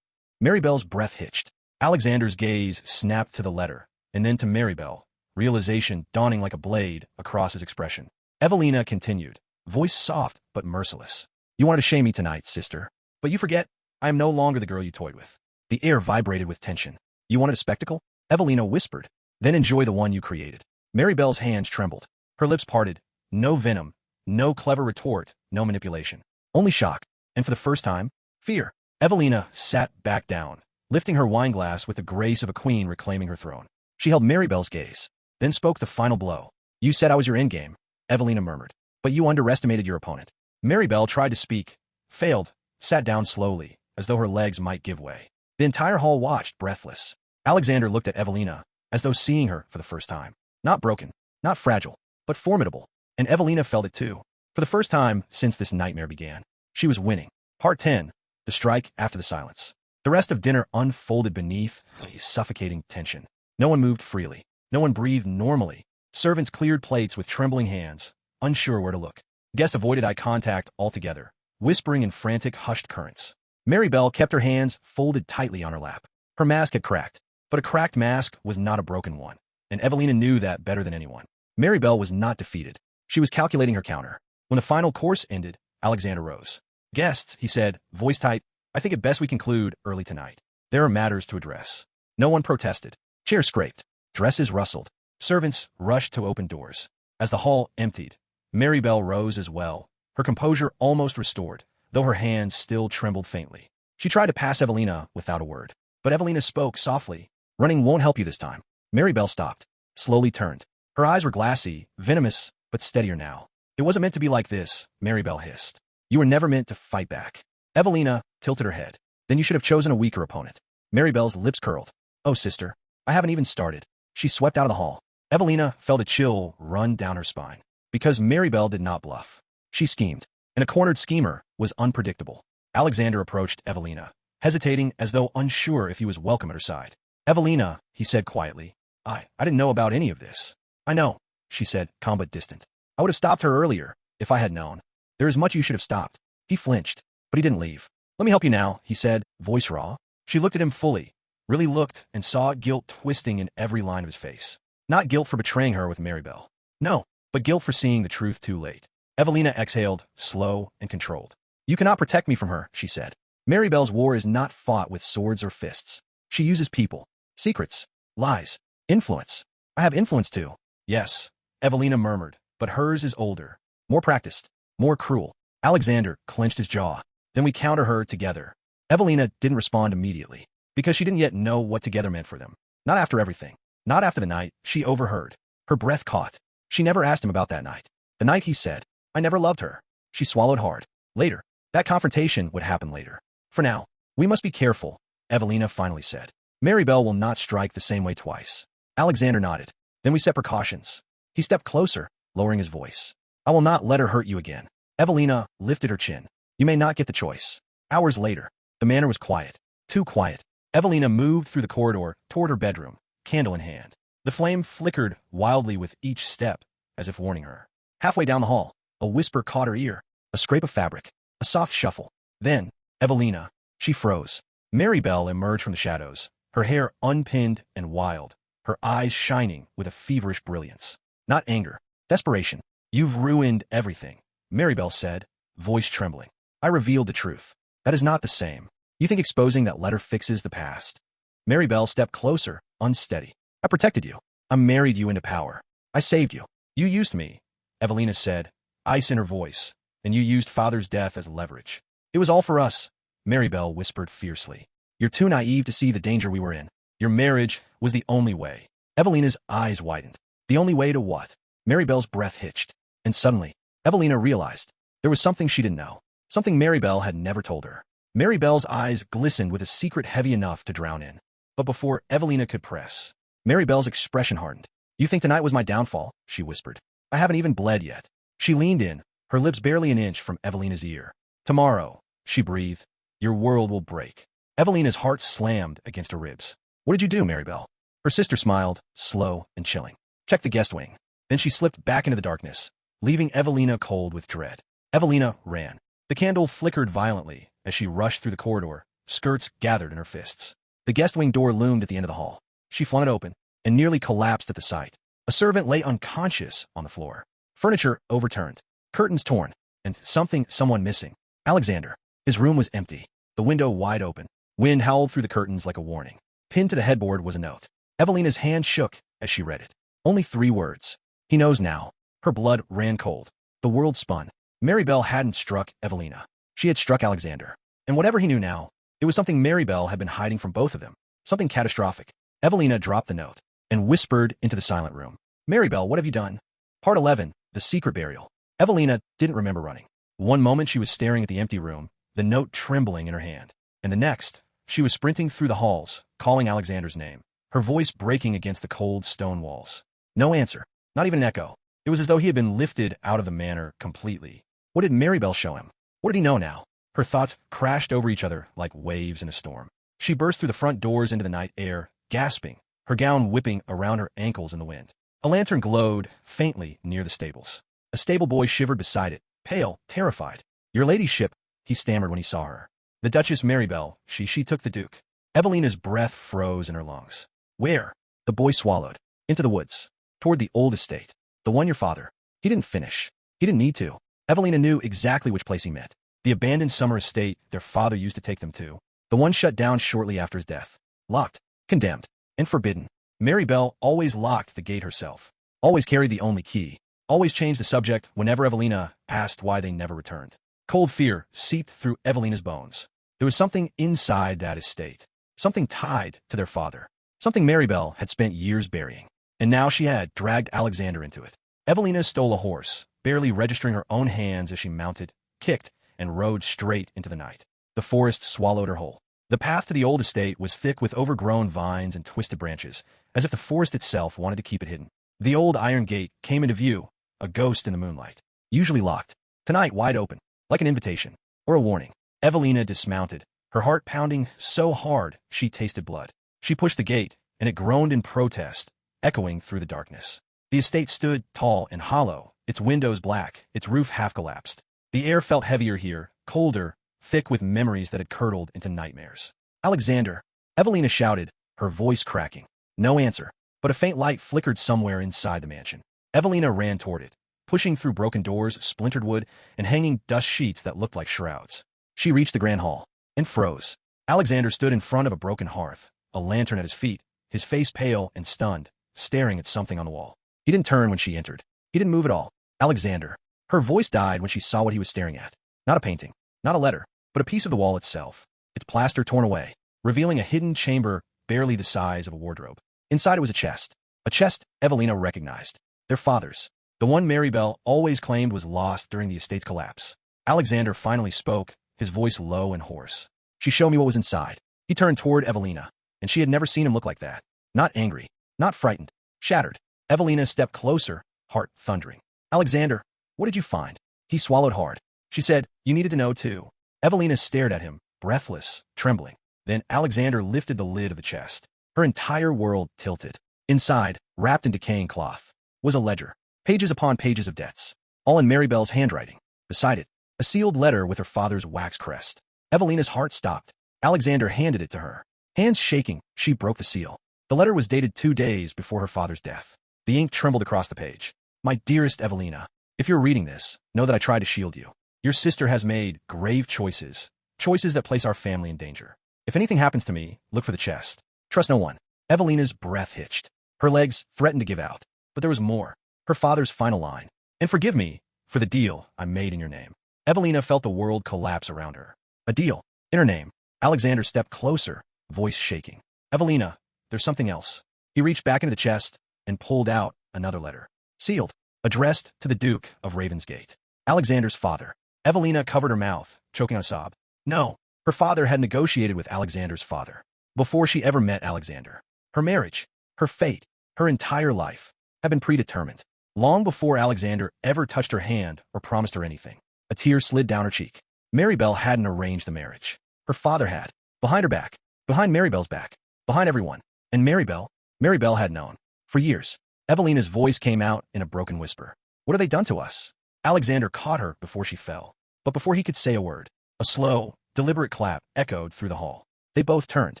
Maribelle's breath hitched. Alexander's gaze snapped to the letter, and then to Maribelle, realization dawning like a blade across his expression. Evelina continued, voice soft but merciless. You wanted to shame me tonight, sister. But you forget, I am no longer the girl you toyed with. The air vibrated with tension. You wanted a spectacle? Evelina whispered. Then enjoy the one you created. Maribelle's hands trembled. Her lips parted. No venom, no clever retort, no manipulation. Only shock. And for the first time, fear. Evelina sat back down, lifting her wineglass with the grace of a queen reclaiming her throne. She held Maribelle's gaze, then spoke the final blow. You said I was your endgame, Evelina murmured. But you underestimated your opponent. Maribelle tried to speak, failed, sat down slowly, as though her legs might give way. The entire hall watched, breathless. Alexander looked at Evelina, as though seeing her for the first time. Not broken, not fragile, but formidable. And Evelina felt it too. For the first time since this nightmare began. She was winning. Part 10. The strike after the silence. The rest of dinner unfolded beneath a suffocating tension. No one moved freely. No one breathed normally. Servants cleared plates with trembling hands. unsure where to look. The guest avoided eye contact altogether, whispering in frantic, hushed currents. Maribelle kept her hands folded tightly on her lap. Her mask had cracked, but a cracked mask was not a broken one, and Evelina knew that better than anyone. Maribelle was not defeated. She was calculating her counter. When the final course ended, Alexander rose. "Guests," he said, voice tight, "I think it best we conclude early tonight. There are matters to address." No one protested. Chairs scraped. Dresses rustled. Servants rushed to open doors. As the hall emptied, Maribelle rose as well, her composure almost restored, though her hands still trembled faintly. She tried to pass Evelina without a word, but Evelina spoke softly. "Running won't help you this time." Maribelle stopped, slowly turned. Her eyes were glassy, venomous, but steadier now. "It wasn't meant to be like this," Maribelle hissed. "You were never meant to fight back." Evelina tilted her head. "Then you should have chosen a weaker opponent." Maribelle's lips curled. "Oh, sister, I haven't even started." She swept out of the hall. Evelina felt a chill run down her spine. Because Maribelle did not bluff. She schemed, and a cornered schemer was unpredictable. Alexander approached Evelina, hesitating as though unsure if he was welcome at her side. "Evelina," he said quietly, I didn't know about any of this." "I know," she said, calm but distant. "I would have stopped her earlier, if I had known. There is much you should have stopped." He flinched, but he didn't leave. "Let me help you now," he said, voice raw. She looked at him fully, really looked, and saw guilt twisting in every line of his face. Not guilt for betraying her with Maribelle. No, but guilt for seeing the truth too late. Evelina exhaled, slow and controlled. "You cannot protect me from her," she said. "Maribelle's war is not fought with swords or fists. She uses people, secrets, lies, influence. I have influence too." "Yes," Evelina murmured, "but hers is older, more practiced, more cruel." Alexander clenched his jaw. "Then we counter her together." Evelina didn't respond immediately, because she didn't yet know what together meant for them. Not after everything. Not after the night she overheard. Her breath caught. She never asked him about that night. The night he said, "I never loved her." She swallowed hard. Later. That confrontation would happen later. "For now, we must be careful," Evelina finally said. "Maribelle will not strike the same way twice." Alexander nodded. "Then we set precautions." He stepped closer, lowering his voice. "I will not let her hurt you again." Evelina lifted her chin. "You may not get the choice." Hours later, the manor was quiet. Too quiet. Evelina moved through the corridor toward her bedroom, candle in hand. The flame flickered wildly with each step, as if warning her. Halfway down the hall, a whisper caught her ear, a scrape of fabric, a soft shuffle. Then, Evelina. She froze. Maribelle emerged from the shadows, her hair unpinned and wild, her eyes shining with a feverish brilliance. Not anger, desperation. "You've ruined everything," Maribelle said, voice trembling. "I revealed the truth. That is not the same. You think exposing that letter fixes the past?" Maribelle stepped closer, unsteady. "I protected you. I married you into power. I saved you. You used me," Evelina said, ice in her voice, "and you used father's death as leverage." "It was all for us," Maribelle whispered fiercely. "You're too naive to see the danger we were in. Your marriage was the only way." Evelina's eyes widened. The only way to what? Maribelle's breath hitched. And suddenly, Evelina realized there was something she didn't know. Something Maribelle had never told her. Maribelle's eyes glistened with a secret heavy enough to drown in. But before Evelina could press, Maribelle's expression hardened. "You think tonight was my downfall?" she whispered. "I haven't even bled yet." She leaned in, her lips barely an inch from Evelina's ear. "Tomorrow," she breathed, "your world will break." Evelina's heart slammed against her ribs. "What did you do, Maribelle?" Her sister smiled, slow and chilling. "Check the guest wing." Then she slipped back into the darkness, leaving Evelina cold with dread. Evelina ran. The candle flickered violently as she rushed through the corridor, skirts gathered in her fists. The guest wing door loomed at the end of the hall. She flung it open and nearly collapsed at the sight. A servant lay unconscious on the floor. Furniture overturned, curtains torn, and someone missing. Alexander. His room was empty, the window wide open. Wind howled through the curtains like a warning. Pinned to the headboard was a note. Evelina's hand shook as she read it. Only 3 words. "He knows now." Her blood ran cold. The world spun. Maribelle hadn't struck Evelina. She had struck Alexander. And whatever he knew now, it was something Maribelle had been hiding from both of them. Something catastrophic. Evelina dropped the note and whispered into the silent room. "Maribelle, what have you done?" Part 11. The Secret Burial. Evelina didn't remember running. One moment she was staring at the empty room, the note trembling in her hand. And the next, she was sprinting through the halls, calling Alexander's name, her voice breaking against the cold stone walls. No answer. Not even an echo. It was as though he had been lifted out of the manor completely. What did Maribelle show him? What did he know now? Her thoughts crashed over each other like waves in a storm. She burst through the front doors into the night air, gasping, her gown whipping around her ankles in the wind. A lantern glowed faintly near the stables. A stable boy shivered beside it, pale, terrified. "Your ladyship," he stammered when he saw her. "The Duchess Maribelle, she took the Duke." Evelina's breath froze in her lungs. "Where?" The boy swallowed. "Into the woods. Toward the old estate. The one your father." He didn't finish. He didn't need to. Evelina knew exactly which place he meant. The abandoned summer estate their father used to take them to. The one shut down shortly after his death. Locked, condemned, and forbidden. Maribelle always locked the gate herself. Always carried the only key. Always changed the subject whenever Evelina asked why they never returned. Cold fear seeped through Evelina's bones. There was something inside that estate. Something tied to their father. Something Maribelle had spent years burying. And now she had dragged Alexander into it. Evelina stole a horse, barely registering her own hands as she mounted, kicked, and rode straight into the night. The forest swallowed her whole. The path to the old estate was thick with overgrown vines and twisted branches, as if the forest itself wanted to keep it hidden. The old iron gate came into view, a ghost in the moonlight. Usually locked. Tonight wide open, like an invitation, or a warning. Evelina dismounted, her heart pounding so hard she tasted blood. She pushed the gate, and it groaned in protest, echoing through the darkness. The estate stood tall and hollow, its windows black, its roof half-collapsed. The air felt heavier here, colder, thick with memories that had curdled into nightmares. "Alexander!" Evelina shouted, her voice cracking. No answer, but a faint light flickered somewhere inside the mansion. Evelina ran toward it, pushing through broken doors, splintered wood, and hanging dust sheets that looked like shrouds. She reached the grand hall, and froze. Alexander stood in front of a broken hearth, a lantern at his feet, his face pale and stunned, staring at something on the wall. He didn't turn when she entered. He didn't move at all. "Alexander." Her voice died when she saw what he was staring at. Not a painting, not a letter, but a piece of the wall itself. Its plaster torn away, revealing a hidden chamber barely the size of a wardrobe. Inside it was a chest. A chest Evelina recognized. Their father's. The one Maribelle always claimed was lost during the estate's collapse. Alexander finally spoke, his voice low and hoarse. "She showed me what was inside." He turned toward Evelina, and she had never seen him look like that. Not angry, not frightened, shattered. Evelina stepped closer, heart thundering. "Alexander, what did you find?" He swallowed hard. She said, "You needed to know too." Evelina stared at him, breathless, trembling. Then Alexander lifted the lid of the chest. Her entire world tilted. Inside, wrapped in decaying cloth, was a ledger. Pages upon pages of debts. All in Maribelle's handwriting. Beside it, a sealed letter with her father's wax crest. Evelina's heart stopped. Alexander handed it to her. Hands shaking, she broke the seal. The letter was dated 2 days before her father's death. The ink trembled across the page. "My dearest Evelina, if you're reading this, know that I tried to shield you. Your sister has made grave choices, choices that place our family in danger. If anything happens to me, look for the chest. Trust no one." Evelina's breath hitched. Her legs threatened to give out. But there was more. Her father's final line. "And forgive me for the deal I made in your name." Evelina felt the world collapse around her. A deal. In her name. Alexander stepped closer, voice shaking. "Evelina, there's something else." He reached back into the chest and pulled out another letter. Sealed. Addressed to the Duke of Ravensgate. Alexander's father. Evelina covered her mouth, choking on a sob. No. Her father had negotiated with Alexander's father. Before she ever met Alexander. Her marriage, her fate, her entire life had been predetermined. Long before Alexander ever touched her hand or promised her anything. A tear slid down her cheek. Maribelle hadn't arranged the marriage. Her father had. Behind her back. Behind Maribelle's back. Behind everyone. And Maribelle had known. For years. Evelina's voice came out in a broken whisper. "What have they done to us?" Alexander caught her before she fell. But before he could say a word, a slow, deliberate clap echoed through the hall. They both turned.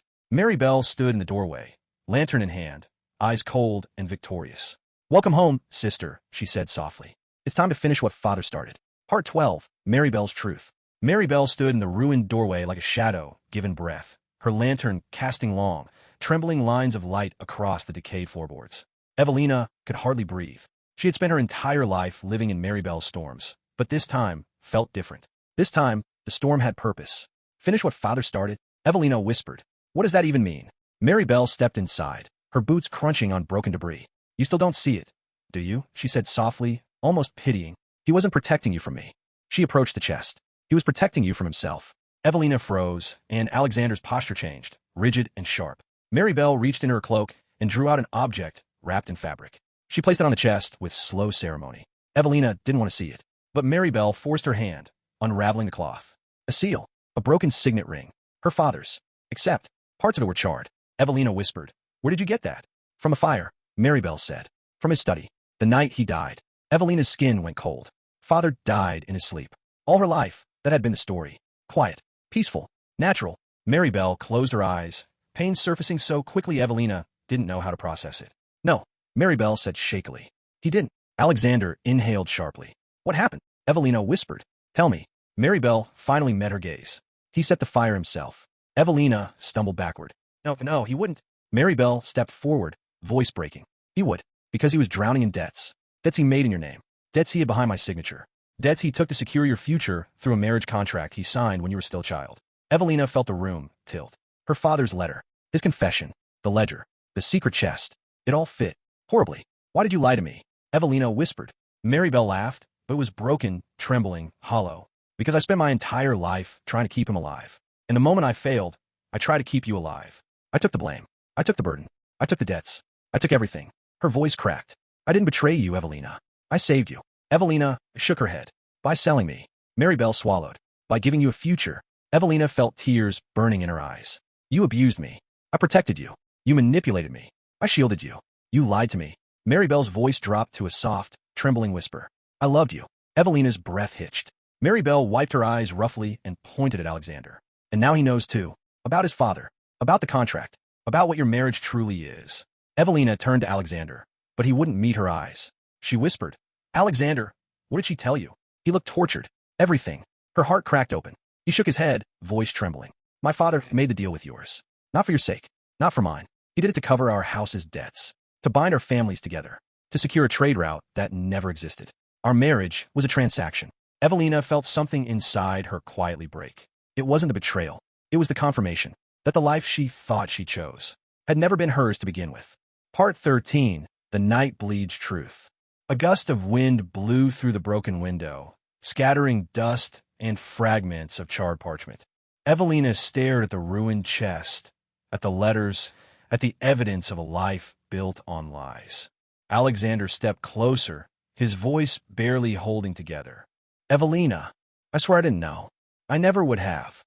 Maribelle stood in the doorway, lantern in hand, eyes cold and victorious. "Welcome home, sister," she said softly. "It's time to finish what father started." Part 12, Maribelle's Truth. Maribelle stood in the ruined doorway like a shadow, given breath, her lantern casting long, trembling lines of light across the decayed floorboards. Evelina could hardly breathe. She had spent her entire life living in Maribelle's storms, but this time felt different. This time, the storm had purpose. "Finish what father started?" Evelina whispered. "What does that even mean?" Maribelle stepped inside, her boots crunching on broken debris. "You still don't see it, do you?" she said softly, almost pitying. "He wasn't protecting you from me." She approached the chest. "He was protecting you from himself." Evelina froze, and Alexander's posture changed, rigid and sharp. Maribelle reached into her cloak and drew out an object wrapped in fabric. She placed it on the chest with slow ceremony. Evelina didn't want to see it, but Maribelle forced her hand, unraveling the cloth. A seal, a broken signet ring, her father's, except parts of it were charred. Evelina whispered, "Where did you get that?" "From a fire," Maribelle said. "From his study, the night he died." Evelina's skin went cold. Father died in his sleep. All her life, that had been the story. Quiet, peaceful, natural. Maribelle closed her eyes, pain surfacing so quickly Evelina didn't know how to process it. No, Maribelle said shakily. He didn't. Alexander inhaled sharply. What happened? Evelina whispered. Tell me. Maribelle finally met her gaze. He set the fire himself. Evelina stumbled backward. No, he wouldn't. Maribelle stepped forward, voice breaking. He would, because he was drowning in debts. Debts he made in your name. Debts he hid behind my signature. Debts he took to secure your future through a marriage contract he signed when you were still a child. Evelina felt the room tilt. Her father's letter, his confession, the ledger, the secret chest. It all fit. Horribly. Why did you lie to me? Evelina whispered. Maribelle laughed, but it was broken, trembling, hollow. Because I spent my entire life trying to keep him alive. And the moment I failed, I tried to keep you alive. I took the blame. I took the burden. I took the debts. I took everything. Her voice cracked. I didn't betray you, Evelina. I saved you. Evelina shook her head. By selling me. Maribelle swallowed. By giving you a future. Evelina felt tears burning in her eyes. You abused me. I protected you. You manipulated me. I shielded you. You lied to me. Maribelle's voice dropped to a soft, trembling whisper. I loved you. Evelina's breath hitched. Maribelle wiped her eyes roughly and pointed at Alexander. And now he knows too. About his father. About the contract. About what your marriage truly is. Evelina turned to Alexander, but he wouldn't meet her eyes. She whispered. Alexander, what did she tell you? He looked tortured. Everything. Her heart cracked open. He shook his head, voice trembling. My father made the deal with yours. Not for your sake. Not for mine. He did it to cover our house's debts. To bind our families together. To secure a trade route that never existed. Our marriage was a transaction. Evelina felt something inside her quietly break. It wasn't the betrayal. It was the confirmation that the life she thought she chose had never been hers to begin with. Part 13. The Night Bleeds Truth. A gust of wind blew through the broken window, scattering dust and fragments of charred parchment. Evelina stared at the ruined chest, at the letters, at the evidence of a life built on lies. Alexander stepped closer, his voice barely holding together. Evelina, I swear I didn't know. I never would have.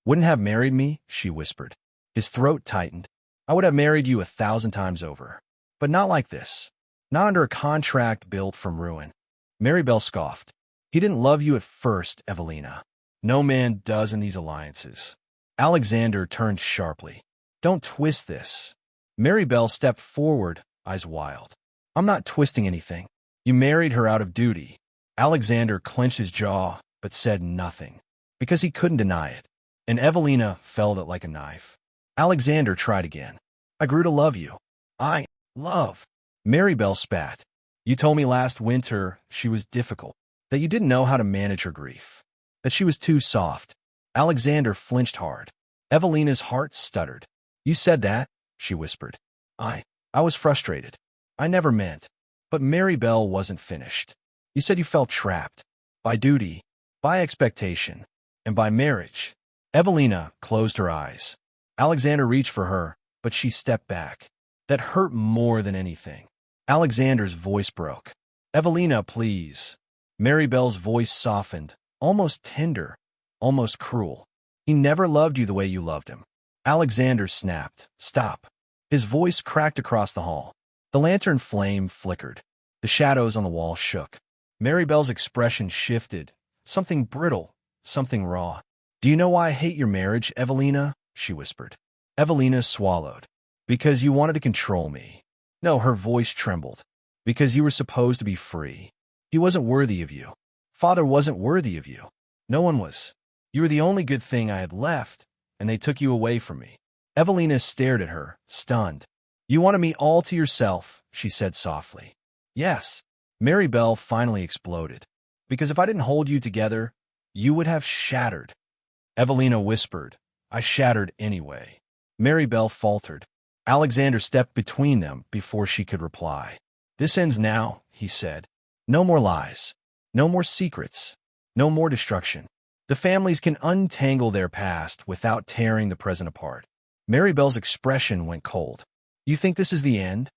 Wouldn't have married me, she whispered. His throat tightened. I would have married you 1,000 times over. But not like this. Not under a contract built from ruin. Maribelle scoffed. He didn't love you at first, Evelina. No man does in these alliances. Alexander turned sharply. Don't twist this. Maribelle stepped forward, eyes wild. I'm not twisting anything. You married her out of duty. Alexander clenched his jaw, but said nothing, because he couldn't deny it. And Evelina felt it like a knife. Alexander tried again. I grew to love you. Love. Maribelle spat. You told me last winter she was difficult, that you didn't know how to manage her grief, that she was too soft. Alexander flinched hard. Evelina's heart stuttered. You said that, she whispered. I was frustrated. I never meant. But Maribelle wasn't finished. You said you felt trapped. By duty, by expectation, and by marriage. Evelina closed her eyes. Alexander reached for her, but she stepped back. That hurt more than anything. Alexander's voice broke. Evelina, please. Maribelle's voice softened, almost tender, almost cruel. He never loved you the way you loved him. Alexander snapped. Stop. His voice cracked across the hall. The lantern flame flickered. The shadows on the wall shook. Maribelle's expression shifted. Something brittle, something raw. Do you know why I hate your marriage, Evelina? She whispered. Evelina swallowed. Because you wanted to control me. No, her voice trembled. Because you were supposed to be free. He wasn't worthy of you. Father wasn't worthy of you. No one was. You were the only good thing I had left, and they took you away from me. Evelina stared at her, stunned. You wanted me all to yourself, she said softly. Yes. Maribelle finally exploded. Because if I didn't hold you together, you would have shattered. Evelina whispered. I shattered anyway. Maribelle faltered. Alexander stepped between them before she could reply. This ends now, he said. No more lies. No more secrets. No more destruction. The families can untangle their past without tearing the present apart. Maribelle's expression went cold. You think this is the end?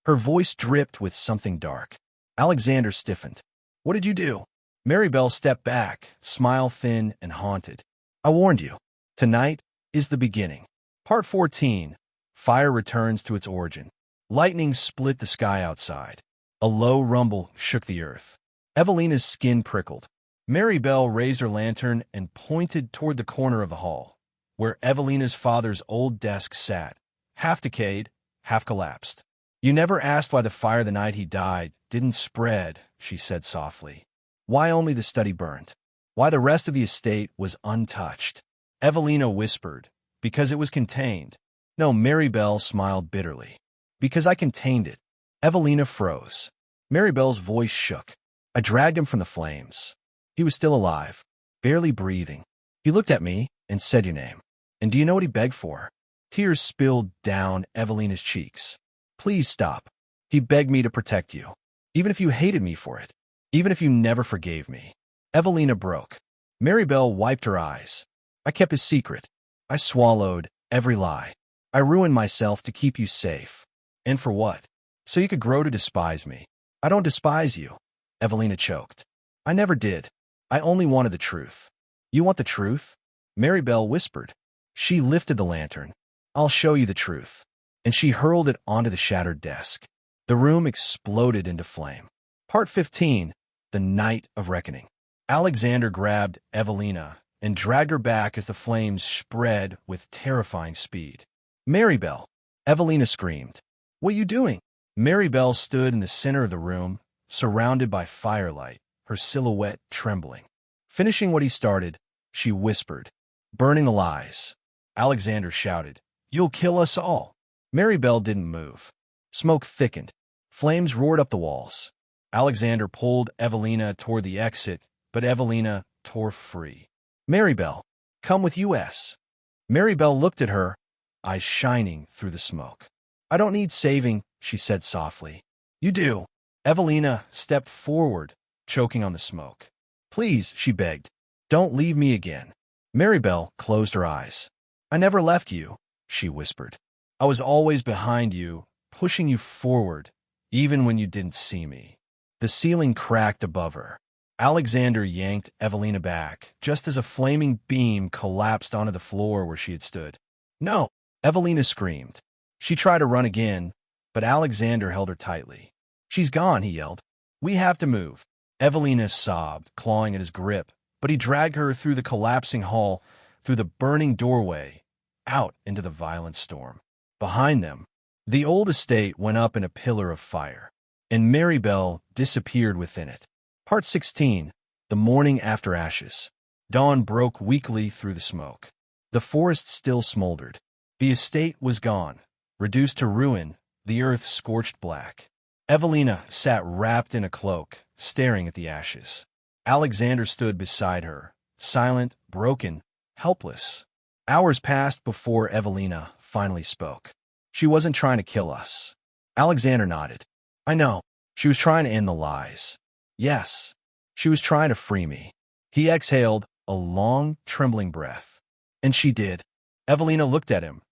Her voice dripped with something dark. Alexander stiffened. What did you do? Maribelle stepped back, smile thin and haunted. I warned you. Tonight is the beginning. Part 14. Fire returns to its origin. Lightning split the sky outside. A low rumble shook the earth. Evelina's skin prickled. Maribelle raised her lantern and pointed toward the corner of the hall, where Evelina's father's old desk sat, half decayed, half collapsed. "You never asked why the fire the night he died didn't spread," she said softly. "Why only the study burned? Why the rest of the estate was untouched?" Evelina whispered, "Because it was contained." No, Maribelle smiled bitterly. "Because I contained it." Evelina froze. Maribelle's voice shook. "I dragged him from the flames. He was still alive, barely breathing. He looked at me and said your name. And do you know what he begged for?" Tears spilled down Evelina's cheeks. "Please stop. He begged me to protect you, even if you hated me for it, even if you never forgave me." Evelina broke. Maribelle wiped her eyes. "I kept his secret. I swallowed every lie. I ruined myself to keep you safe. And for what? So you could grow to despise me." "I don't despise you," Evelina choked. "I never did. I only wanted the truth." "You want the truth?" Maribelle whispered. She lifted the lantern. "I'll show you the truth." And she hurled it onto the shattered desk. The room exploded into flame. Part 15. The Night of Reckoning. Alexander grabbed Evelina and dragged her back as the flames spread with terrifying speed. "Maribelle!" Evelina screamed. "What are you doing?" Maribelle stood in the center of the room, surrounded by firelight, her silhouette trembling. Finishing what he started, she whispered, "Burning the lies." Alexander shouted, "You'll kill us all." Maribelle didn't move. Smoke thickened. Flames roared up the walls. Alexander pulled Evelina toward the exit, but Evelina tore free. "Maribelle, come with us." Maribelle looked at her, eyes shining through the smoke. "I don't need saving," she said softly. "You do." Evelina stepped forward, choking on the smoke. "Please," she begged, "don't leave me again." Maribelle closed her eyes. "I never left you," she whispered. "I was always behind you, pushing you forward, even when you didn't see me." The ceiling cracked above her. Alexander yanked Evelina back, just as a flaming beam collapsed onto the floor where she had stood. "No!" Evelina screamed. She tried to run again, but Alexander held her tightly. "She's gone," he yelled. "We have to move." Evelina sobbed, clawing at his grip, but he dragged her through the collapsing hall, through the burning doorway, out into the violent storm. Behind them, the old estate went up in a pillar of fire, and Maribelle disappeared within it. Part 16. The Morning After Ashes. Dawn broke weakly through the smoke. The forest still smoldered. The estate was gone, reduced to ruin, the earth scorched black. Evelina sat wrapped in a cloak, staring at the ashes. Alexander stood beside her, silent, broken, helpless. Hours passed before Evelina finally spoke. "She wasn't trying to kill us." Alexander nodded. "I know. She was trying to end the lies." "Yes. She was trying to free me." He exhaled a long, trembling breath. "And she did." Evelina looked at him,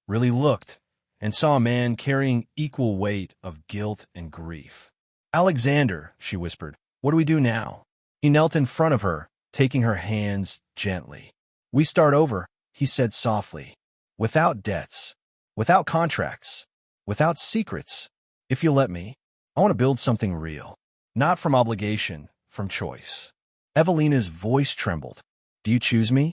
really looked, and saw a man carrying equal weight of guilt and grief. "Alexander," she whispered, "what do we do now?" He knelt in front of her, taking her hands gently. "We start over," he said softly. "Without debts, without contracts, without secrets. If you'll let me, I want to build something real. Not from obligation, from choice." Evelina's voice trembled. "Do you choose me?"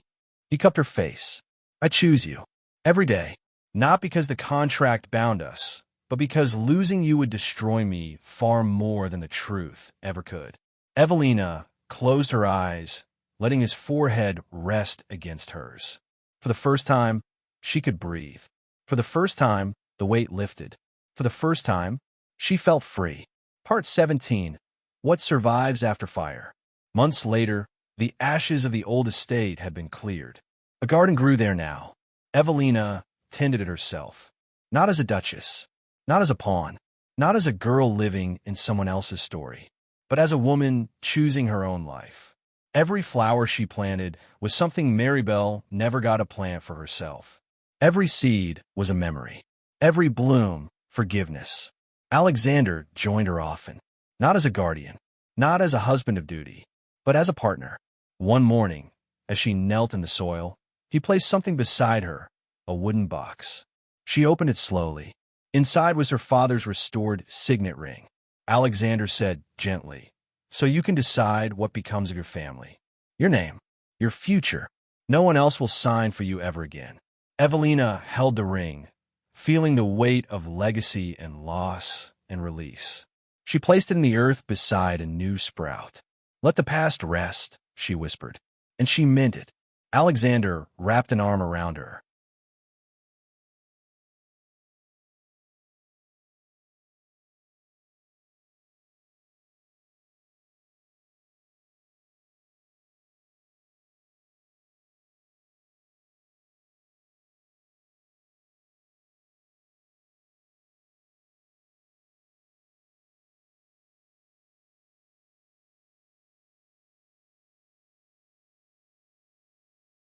He cupped her face. "I choose you. Every day. Not because the contract bound us, but because losing you would destroy me far more than the truth ever could." Evelina closed her eyes, letting his forehead rest against hers. For the first time, she could breathe. For the first time, the weight lifted. For the first time, she felt free. Part 17. What survives after fire? Months later, the ashes of the old estate had been cleared. A garden grew there now. Evelina tended it herself. Not as a duchess, not as a pawn, not as a girl living in someone else's story, but as a woman choosing her own life. Every flower she planted was something Maribelle never got to plant for herself. Every seed was a memory. Every bloom, forgiveness. Alexander joined her often, not as a guardian, not as a husband of duty, but as a partner. One morning, as she knelt in the soil, he placed something beside her, a wooden box. She opened it slowly. Inside was her father's restored signet ring. Alexander said gently. So you can decide what becomes of your family. Your name. Your future. No one else will sign for you ever again. Evelina held the ring, feeling the weight of legacy and loss and release. She placed it in the earth beside a new sprout. Let the past rest, she whispered. And she meant it. Alexander wrapped an arm around her,